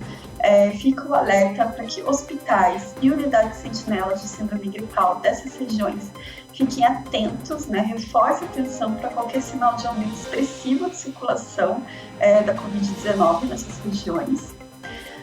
fica o alerta para que hospitais e unidades sentinelas de síndrome gripal dessas regiões fiquem atentos, reforcem a atenção para qualquer sinal de aumento expressivo de circulação da Covid-19 nessas regiões.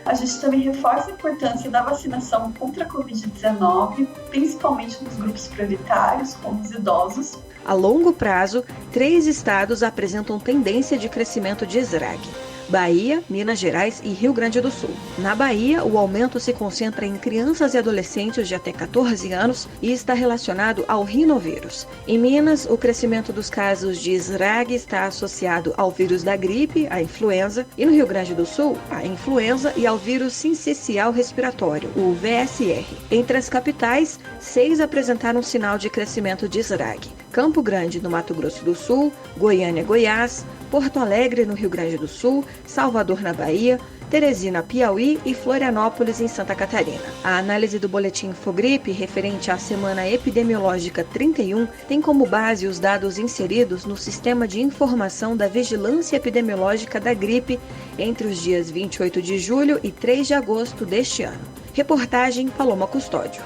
A gente também reforça a importância da vacinação contra a Covid-19, principalmente nos grupos prioritários, como os idosos. A longo prazo, 3 estados apresentam tendência de crescimento de SRAG: Bahia, Minas Gerais e Rio Grande do Sul. Na Bahia, o aumento se concentra em crianças e adolescentes de até 14 anos e está relacionado ao rinovírus. Em Minas, o crescimento dos casos de SRAG está associado ao vírus da gripe, a influenza, e no Rio Grande do Sul, a influenza e ao vírus sincicial respiratório, o VSR. Entre as capitais, 6 apresentaram sinal de crescimento de SRAG: Campo Grande, no Mato Grosso do Sul, Goiânia, Goiás, Porto Alegre, no Rio Grande do Sul, Salvador, na Bahia, Teresina, Piauí e Florianópolis, em Santa Catarina. A análise do boletim Infogripe, referente à semana epidemiológica 31, tem como base os dados inseridos no Sistema de Informação da Vigilância Epidemiológica da Gripe entre os dias 28 de julho e 3 de agosto deste ano. Reportagem Paloma Custódio.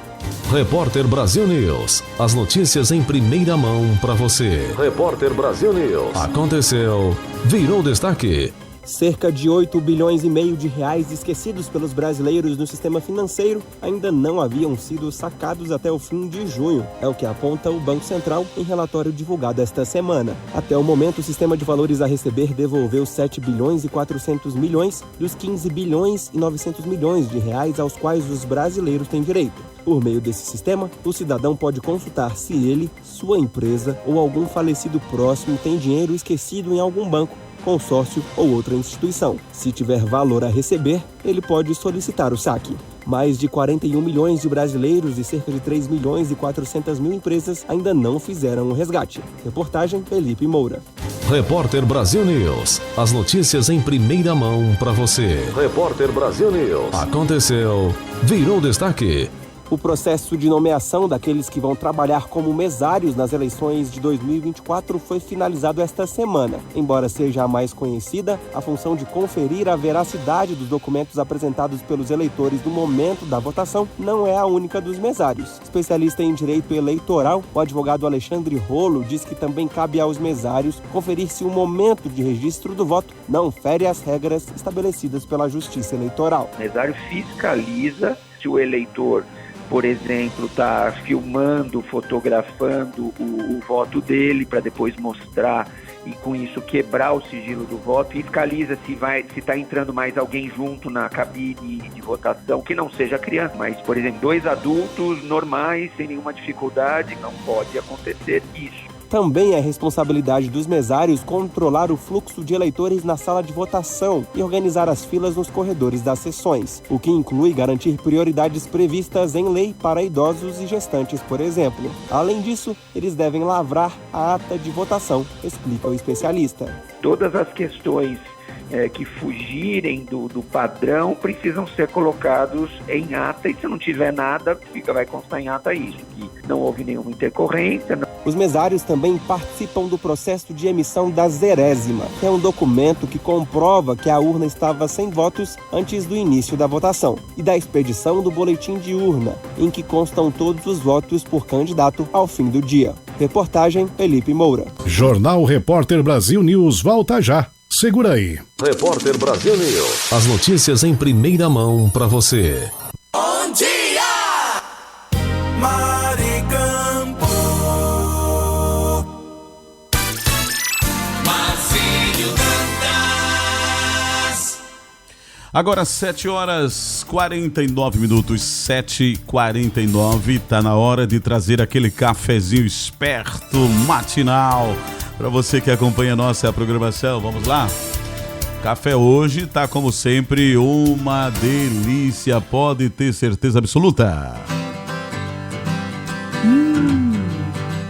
Repórter Brasil News. As notícias em primeira mão para você. Repórter Brasil News. Aconteceu, virou destaque. Cerca de 8 bilhões e meio de reais esquecidos pelos brasileiros no sistema financeiro ainda não haviam sido sacados até o fim de junho. É o que aponta o Banco Central em relatório divulgado esta semana. Até o momento, o sistema de valores a receber devolveu 7 bilhões e 400 milhões dos 15 bilhões e 900 milhões de reais aos quais os brasileiros têm direito. Por meio desse sistema, o cidadão pode consultar se ele, sua empresa ou algum falecido próximo tem dinheiro esquecido em algum banco, consórcio ou outra instituição. Se tiver valor a receber, ele pode solicitar o saque. Mais de 41 milhões de brasileiros e cerca de 3 milhões e 400 mil empresas ainda não fizeram o resgate. Reportagem Felipe Moura. Repórter Brasil News. As notícias em primeira mão para você. Repórter Brasil News. Aconteceu, virou destaque. O processo de nomeação daqueles que vão trabalhar como mesários nas eleições de 2024 foi finalizado esta semana. Embora seja a mais conhecida, a função de conferir a veracidade dos documentos apresentados pelos eleitores no momento da votação não é a única dos mesários. Especialista em direito eleitoral, o advogado Alexandre Rolo diz que também cabe aos mesários conferir se o momento de registro do voto não fere as regras estabelecidas pela Justiça Eleitoral. O mesário fiscaliza se o eleitor, por exemplo, está filmando, fotografando o voto dele para depois mostrar e com isso quebrar o sigilo do voto, fiscaliza se está entrando mais alguém junto na cabine de votação, que não seja criança, mas, por exemplo, 2 adultos normais, sem nenhuma dificuldade, não pode acontecer isso. Também é responsabilidade dos mesários controlar o fluxo de eleitores na sala de votação e organizar as filas nos corredores das sessões, o que inclui garantir prioridades previstas em lei para idosos e gestantes, por exemplo. Além disso, eles devem lavrar a ata de votação, explica o especialista. Todas as questões que fugirem do padrão precisam ser colocados em ata, e se não tiver nada, vai constar em ata isso, que não houve nenhuma intercorrência. Os mesários também participam do processo de emissão da zerésima, que é um documento que comprova que a urna estava sem votos antes do início da votação, e da expedição do boletim de urna, em que constam todos os votos por candidato ao fim do dia. Reportagem Felipe Moura. Jornal Repórter Brasil News volta já. Segura aí. Repórter Brasil News. As notícias em primeira mão para você. Bom dia, Maricampo. Marcílio Dantas. Agora 7h49, 7h49. Tá na hora de trazer aquele cafezinho esperto matinal para você que acompanha a nossa programação. Vamos lá? Café hoje tá, como sempre, uma delícia, pode ter certeza absoluta.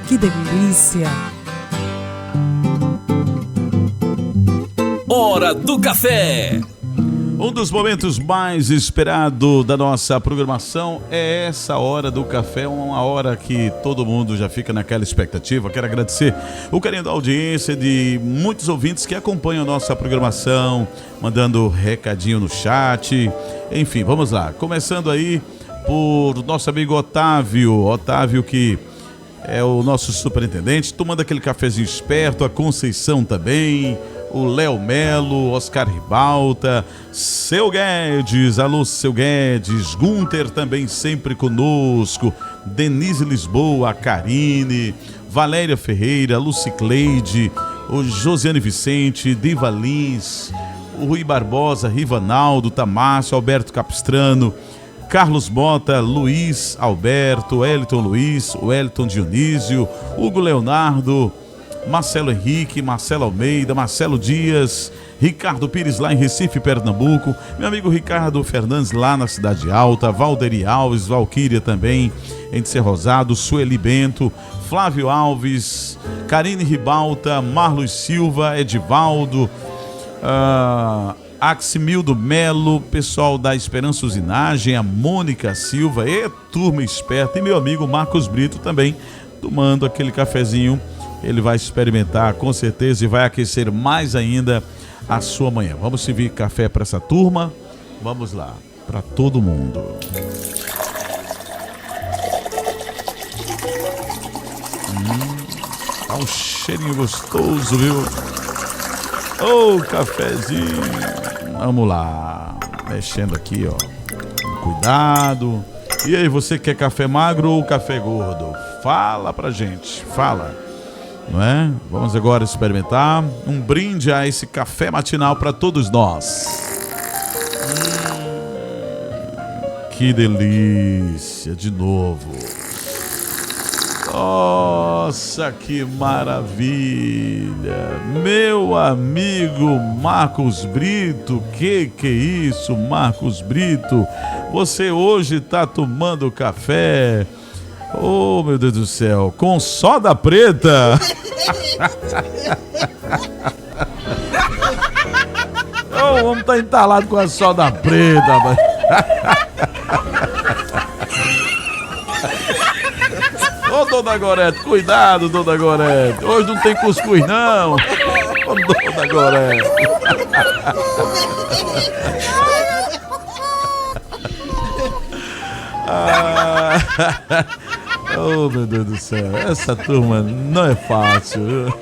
Que delícia! Hora do café! Um dos momentos mais esperados da nossa programação é essa hora do café, uma hora que todo mundo já fica naquela expectativa. Quero agradecer o carinho da audiência de muitos ouvintes que acompanham a nossa programação, mandando recadinho no chat. Enfim, vamos lá. Começando aí por nosso amigo Otávio que é o nosso superintendente, tomando aquele cafezinho esperto, a Conceição também. o Léo Melo, Oscar Ribalta, Seu Guedes, alô Seu Guedes, Gunter também sempre conosco, Denise Lisboa, a Karine, Valéria Ferreira, Lucicleide, o Josiane Vicente, Diva Lins, o Rui Barbosa, Rivanaldo, Tamácio, Alberto Capistrano, Carlos Bota, Luiz Alberto, Wellington Luiz, Wellington Dionísio, Hugo Leonardo, Marcelo Henrique, Marcelo Almeida, Marcelo Dias, Ricardo Pires lá em Recife, Pernambuco, meu amigo Ricardo Fernandes lá na Cidade Alta, Valderi Alves, Valquíria também, em Ser Rosado, Sueli Bento, Flávio Alves, Karine Ribalta, Marlos Silva, Edivaldo, Aximildo Melo, pessoal da Esperança Usinagem, a Mônica Silva, turma esperta, e meu amigo Marcos Brito também, tomando aquele cafezinho. Ele vai experimentar com certeza e vai aquecer mais ainda a sua manhã. Vamos servir café para essa turma? Vamos lá, para todo mundo. Tá um cheirinho gostoso, viu? Cafezinho. Vamos lá, mexendo aqui, ó. Com cuidado. E aí, você quer café magro ou café gordo? Fala pra gente, fala. Não é? Vamos agora experimentar um brinde a esse café matinal para todos nós. Que delícia, de novo. Nossa, que maravilha. Meu amigo Marcos Brito, que é isso, Marcos Brito? Você hoje está tomando café, oh meu Deus do céu, com soda preta? O homem tá entalado com a soda preta, mas... Ô, dona Gorete, cuidado, dona Gorete. Hoje não tem cuscuz, não. Ô, dona Gorete. Oh, meu Deus do céu. Essa turma não é fácil, viu?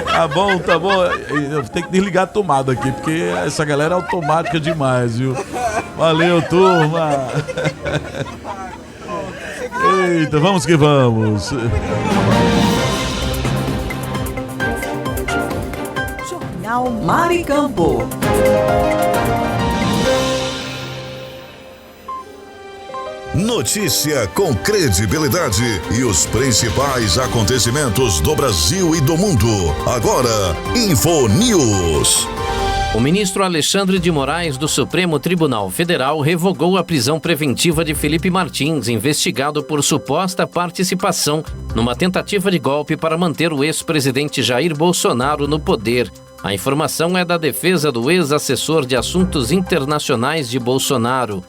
Tá bom. Eu tenho que desligar a tomada aqui, porque essa galera é automática demais, viu? Valeu, turma. Eita, vamos que vamos. Jornal Mar e Campo. Notícia com credibilidade e os principais acontecimentos do Brasil e do mundo. Agora, InfoNews. O ministro Alexandre de Moraes, do Supremo Tribunal Federal, revogou a prisão preventiva de Felipe Martins, investigado por suposta participação numa tentativa de golpe para manter o ex-presidente Jair Bolsonaro no poder. A informação é da defesa do ex-assessor de Assuntos Internacionais de Bolsonaro.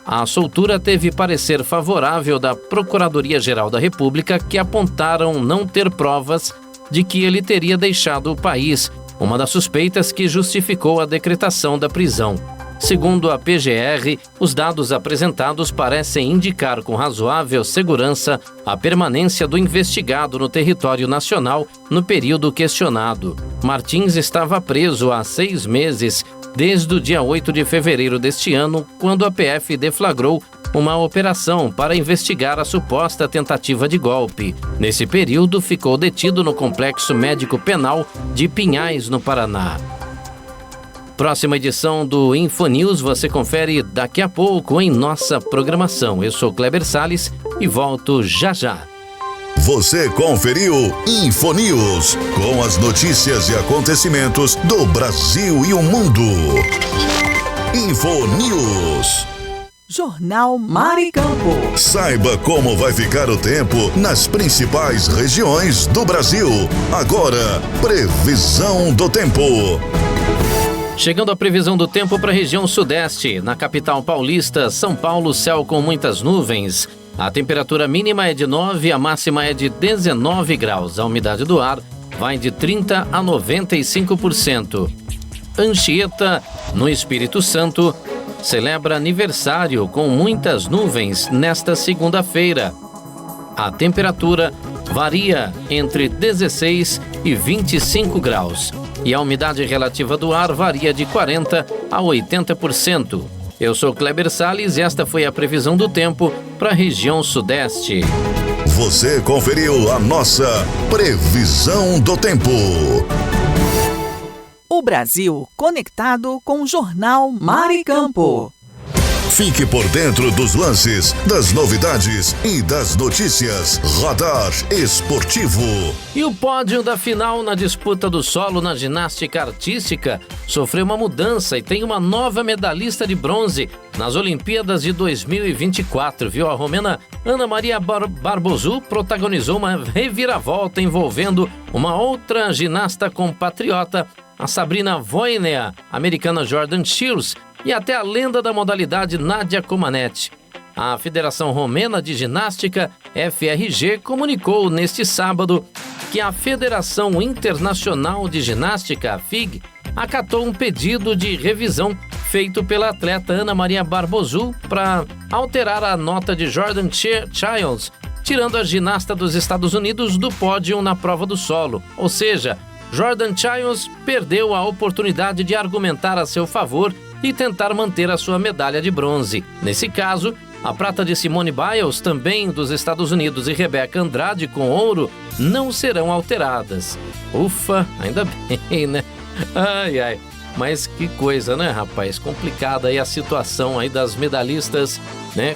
A soltura teve parecer favorável da Procuradoria-Geral da República, que apontaram não ter provas de que ele teria deixado o país, uma das suspeitas que justificou a decretação da prisão. Segundo a PGR, os dados apresentados parecem indicar com razoável segurança a permanência do investigado no território nacional no período questionado. Martins estava preso há 6 meses, desde o dia 8 de fevereiro deste ano, quando a PF deflagrou uma operação para investigar a suposta tentativa de golpe. Nesse período, ficou detido no Complexo Médico Penal de Pinhais, no Paraná. Próxima edição do InfoNews você confere daqui a pouco em nossa programação. Eu sou Kleber Salles e volto já já. Você conferiu InfoNews, com as notícias e acontecimentos do Brasil e o mundo. InfoNews. Jornal Mar e Campo. Saiba como vai ficar o tempo nas principais regiões do Brasil. Agora, previsão do tempo. Chegando a previsão do tempo para a região sudeste. Na capital paulista, São Paulo, céu com muitas nuvens. A temperatura mínima é de 9, a máxima é de 19 graus. A umidade do ar vai de 30% a 95%. Anchieta, no Espírito Santo, celebra aniversário com muitas nuvens nesta segunda-feira. A temperatura varia entre 16 e 25 graus. E a umidade relativa do ar varia de 40% a 80%. Eu sou Kleber Salles e esta foi a previsão do tempo para a região sudeste. Você conferiu a nossa previsão do tempo. O Brasil conectado com o Jornal Mar e Campo. Fique por dentro dos lances, das novidades e das notícias. Radar Esportivo. E o pódio da final na disputa do solo na ginástica artística sofreu uma mudança e tem uma nova medalhista de bronze nas Olimpíadas de 2024, viu? A romena Ana Maria Barbosu protagonizou uma reviravolta envolvendo uma outra ginasta compatriota, a Sabrina Voinea, a americana Jordan Shields e até a lenda da modalidade Nadia Comaneci. A Federação Romena de Ginástica, FRG, comunicou neste sábado que a Federação Internacional de Ginástica, a FIG, acatou um pedido de revisão feito pela atleta Ana Maria Barbosu para alterar a nota de Jordan Childs, tirando a ginasta dos Estados Unidos do pódio na prova do solo. Ou seja, Jordan Childs perdeu a oportunidade de argumentar a seu favor e tentar manter a sua medalha de bronze. Nesse caso, a prata de Simone Biles, também dos Estados Unidos, e Rebeca Andrade, com ouro, não serão alteradas. Ufa, ainda bem, né? Ai, ai. Mas que coisa, né, rapaz? Complicada aí a situação aí das medalhistas, né?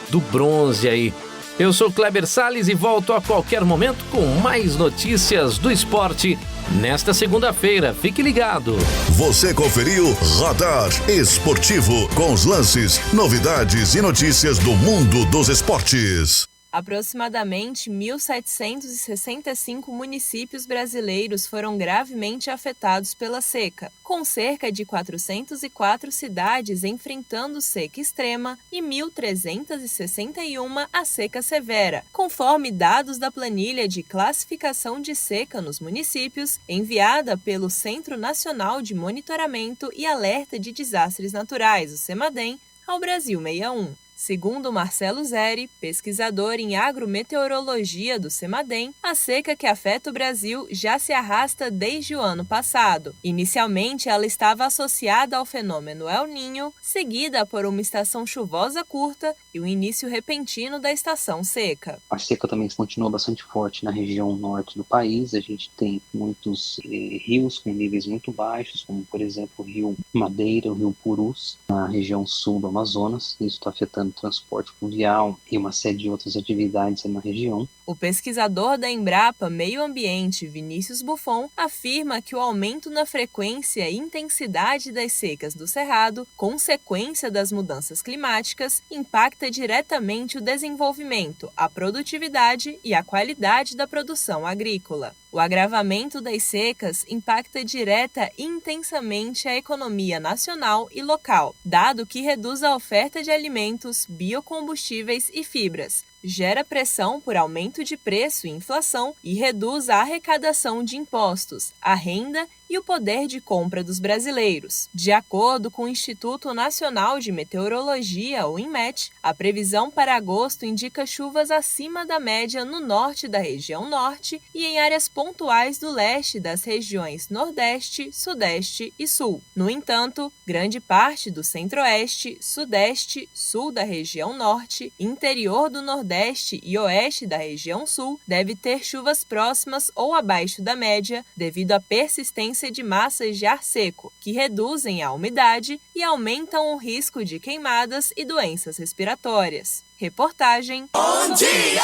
Do bronze aí. Eu sou Kleber Salles e volto a qualquer momento com mais notícias do esporte nesta segunda-feira. Fique ligado. Você conferiu Radar Esportivo com os lances, novidades e notícias do mundo dos esportes. Aproximadamente 1.765 municípios brasileiros foram gravemente afetados pela seca, com cerca de 404 cidades enfrentando seca extrema e 1.361 a seca severa, conforme dados da planilha de classificação de seca nos municípios, enviada pelo Centro Nacional de Monitoramento e Alerta de Desastres Naturais, o CEMADEM, ao Brasil 61. Segundo Marcelo Zeri, pesquisador em agrometeorologia do CEMADEM, a seca que afeta o Brasil já se arrasta desde o ano passado. Inicialmente, ela estava associada ao fenômeno El Niño, seguida por uma estação chuvosa curta e o início repentino da estação seca. A seca também continua bastante forte na região norte do país. A gente tem muitos rios com níveis muito baixos, como, por exemplo, o Rio Madeira, o Rio Purus, na região sul do Amazonas. Isso está afetando transporte fluvial e uma série de outras atividades na região. O pesquisador da Embrapa Meio Ambiente, Vinícius Buffon, afirma que o aumento na frequência e intensidade das secas do Cerrado, consequência das mudanças climáticas, impacta diretamente o desenvolvimento, a produtividade e a qualidade da produção agrícola. O agravamento das secas impacta direta e intensamente a economia nacional e local, dado que reduz a oferta de alimentos, biocombustíveis e fibras, gera pressão por aumento de preço e inflação e reduz a arrecadação de impostos, a renda e o poder de compra dos brasileiros. De acordo com o Instituto Nacional de Meteorologia, o INMET, a previsão para agosto indica chuvas acima da média no norte da região norte e em áreas pontuais do leste das regiões Nordeste, Sudeste e Sul. No entanto, grande parte do Centro-Oeste, Sudeste, Sul da região Norte, interior do Nordeste e Oeste da região Sul deve ter chuvas próximas ou abaixo da média devido à persistência de massas de ar seco, que reduzem a umidade e aumentam o risco de queimadas e doenças respiratórias. Reportagem Bom Dia!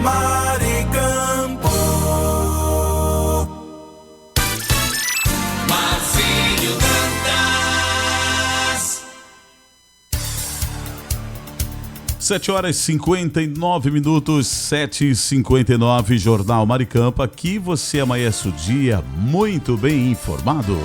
Maricampo. Marcinho Dantas. 7h59, 7h59, Jornal Maricampo. Aqui você amanhece o dia muito bem informado.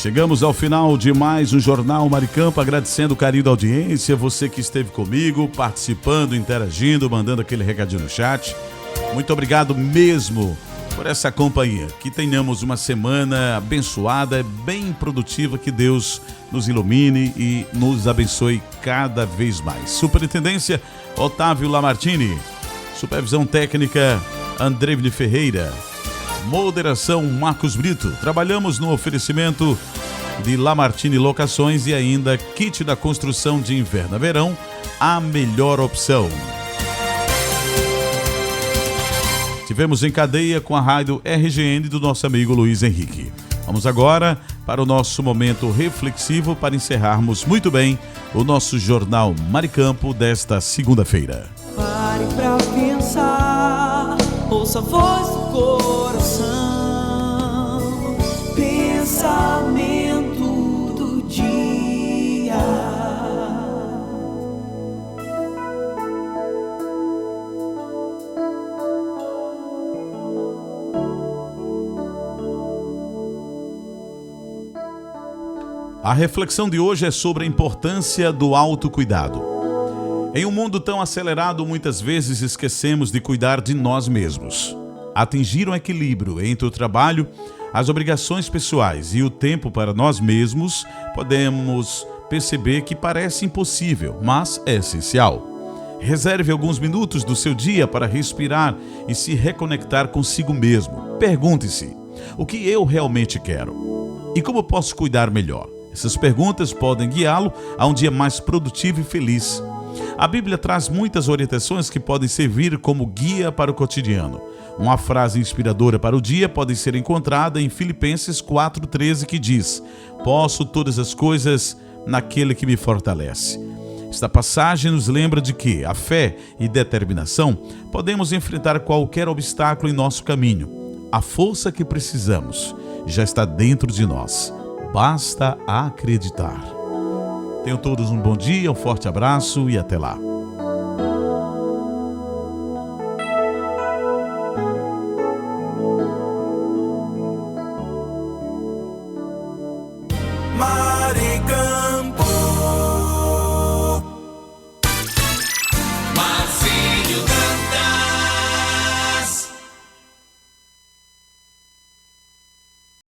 Chegamos ao final de mais um Jornal Maricampo, agradecendo o carinho da audiência, você que esteve comigo, participando, interagindo, mandando aquele recadinho no chat. Muito obrigado mesmo por essa companhia. Que tenhamos uma semana abençoada, bem produtiva, que Deus nos ilumine e nos abençoe cada vez mais. Superintendência Otávio Lamartine, supervisão técnica Andreville Ferreira, moderação Marcos Brito. Trabalhamos no oferecimento de Lamartine Locações e ainda kit da construção de inverno a verão, a melhor opção. Tivemos em cadeia com a rádio RGN do nosso amigo Luiz Henrique. Vamos agora para o nosso momento reflexivo para encerrarmos muito bem o nosso Jornal Maricampo desta segunda-feira. Pare pra pensar, ouça a voz do coração, pensamento do dia. A reflexão de hoje é sobre a importância do autocuidado. Em um mundo tão acelerado, muitas vezes esquecemos de cuidar de nós mesmos. Atingir um equilíbrio entre o trabalho, as obrigações pessoais e o tempo para nós mesmos, podemos perceber que parece impossível, mas é essencial. Reserve alguns minutos do seu dia para respirar e se reconectar consigo mesmo. Pergunte-se: o que eu realmente quero? E como posso cuidar melhor? Essas perguntas podem guiá-lo a um dia mais produtivo e feliz. A Bíblia traz muitas orientações que podem servir como guia para o cotidiano. Uma frase inspiradora para o dia pode ser encontrada em Filipenses 4,13, que diz: posso todas as coisas naquele que me fortalece. Esta passagem nos lembra de que a fé e determinação podemos enfrentar qualquer obstáculo em nosso caminho. A força que precisamos já está dentro de nós. Basta acreditar. Tenham todos um bom dia, um forte abraço e até lá.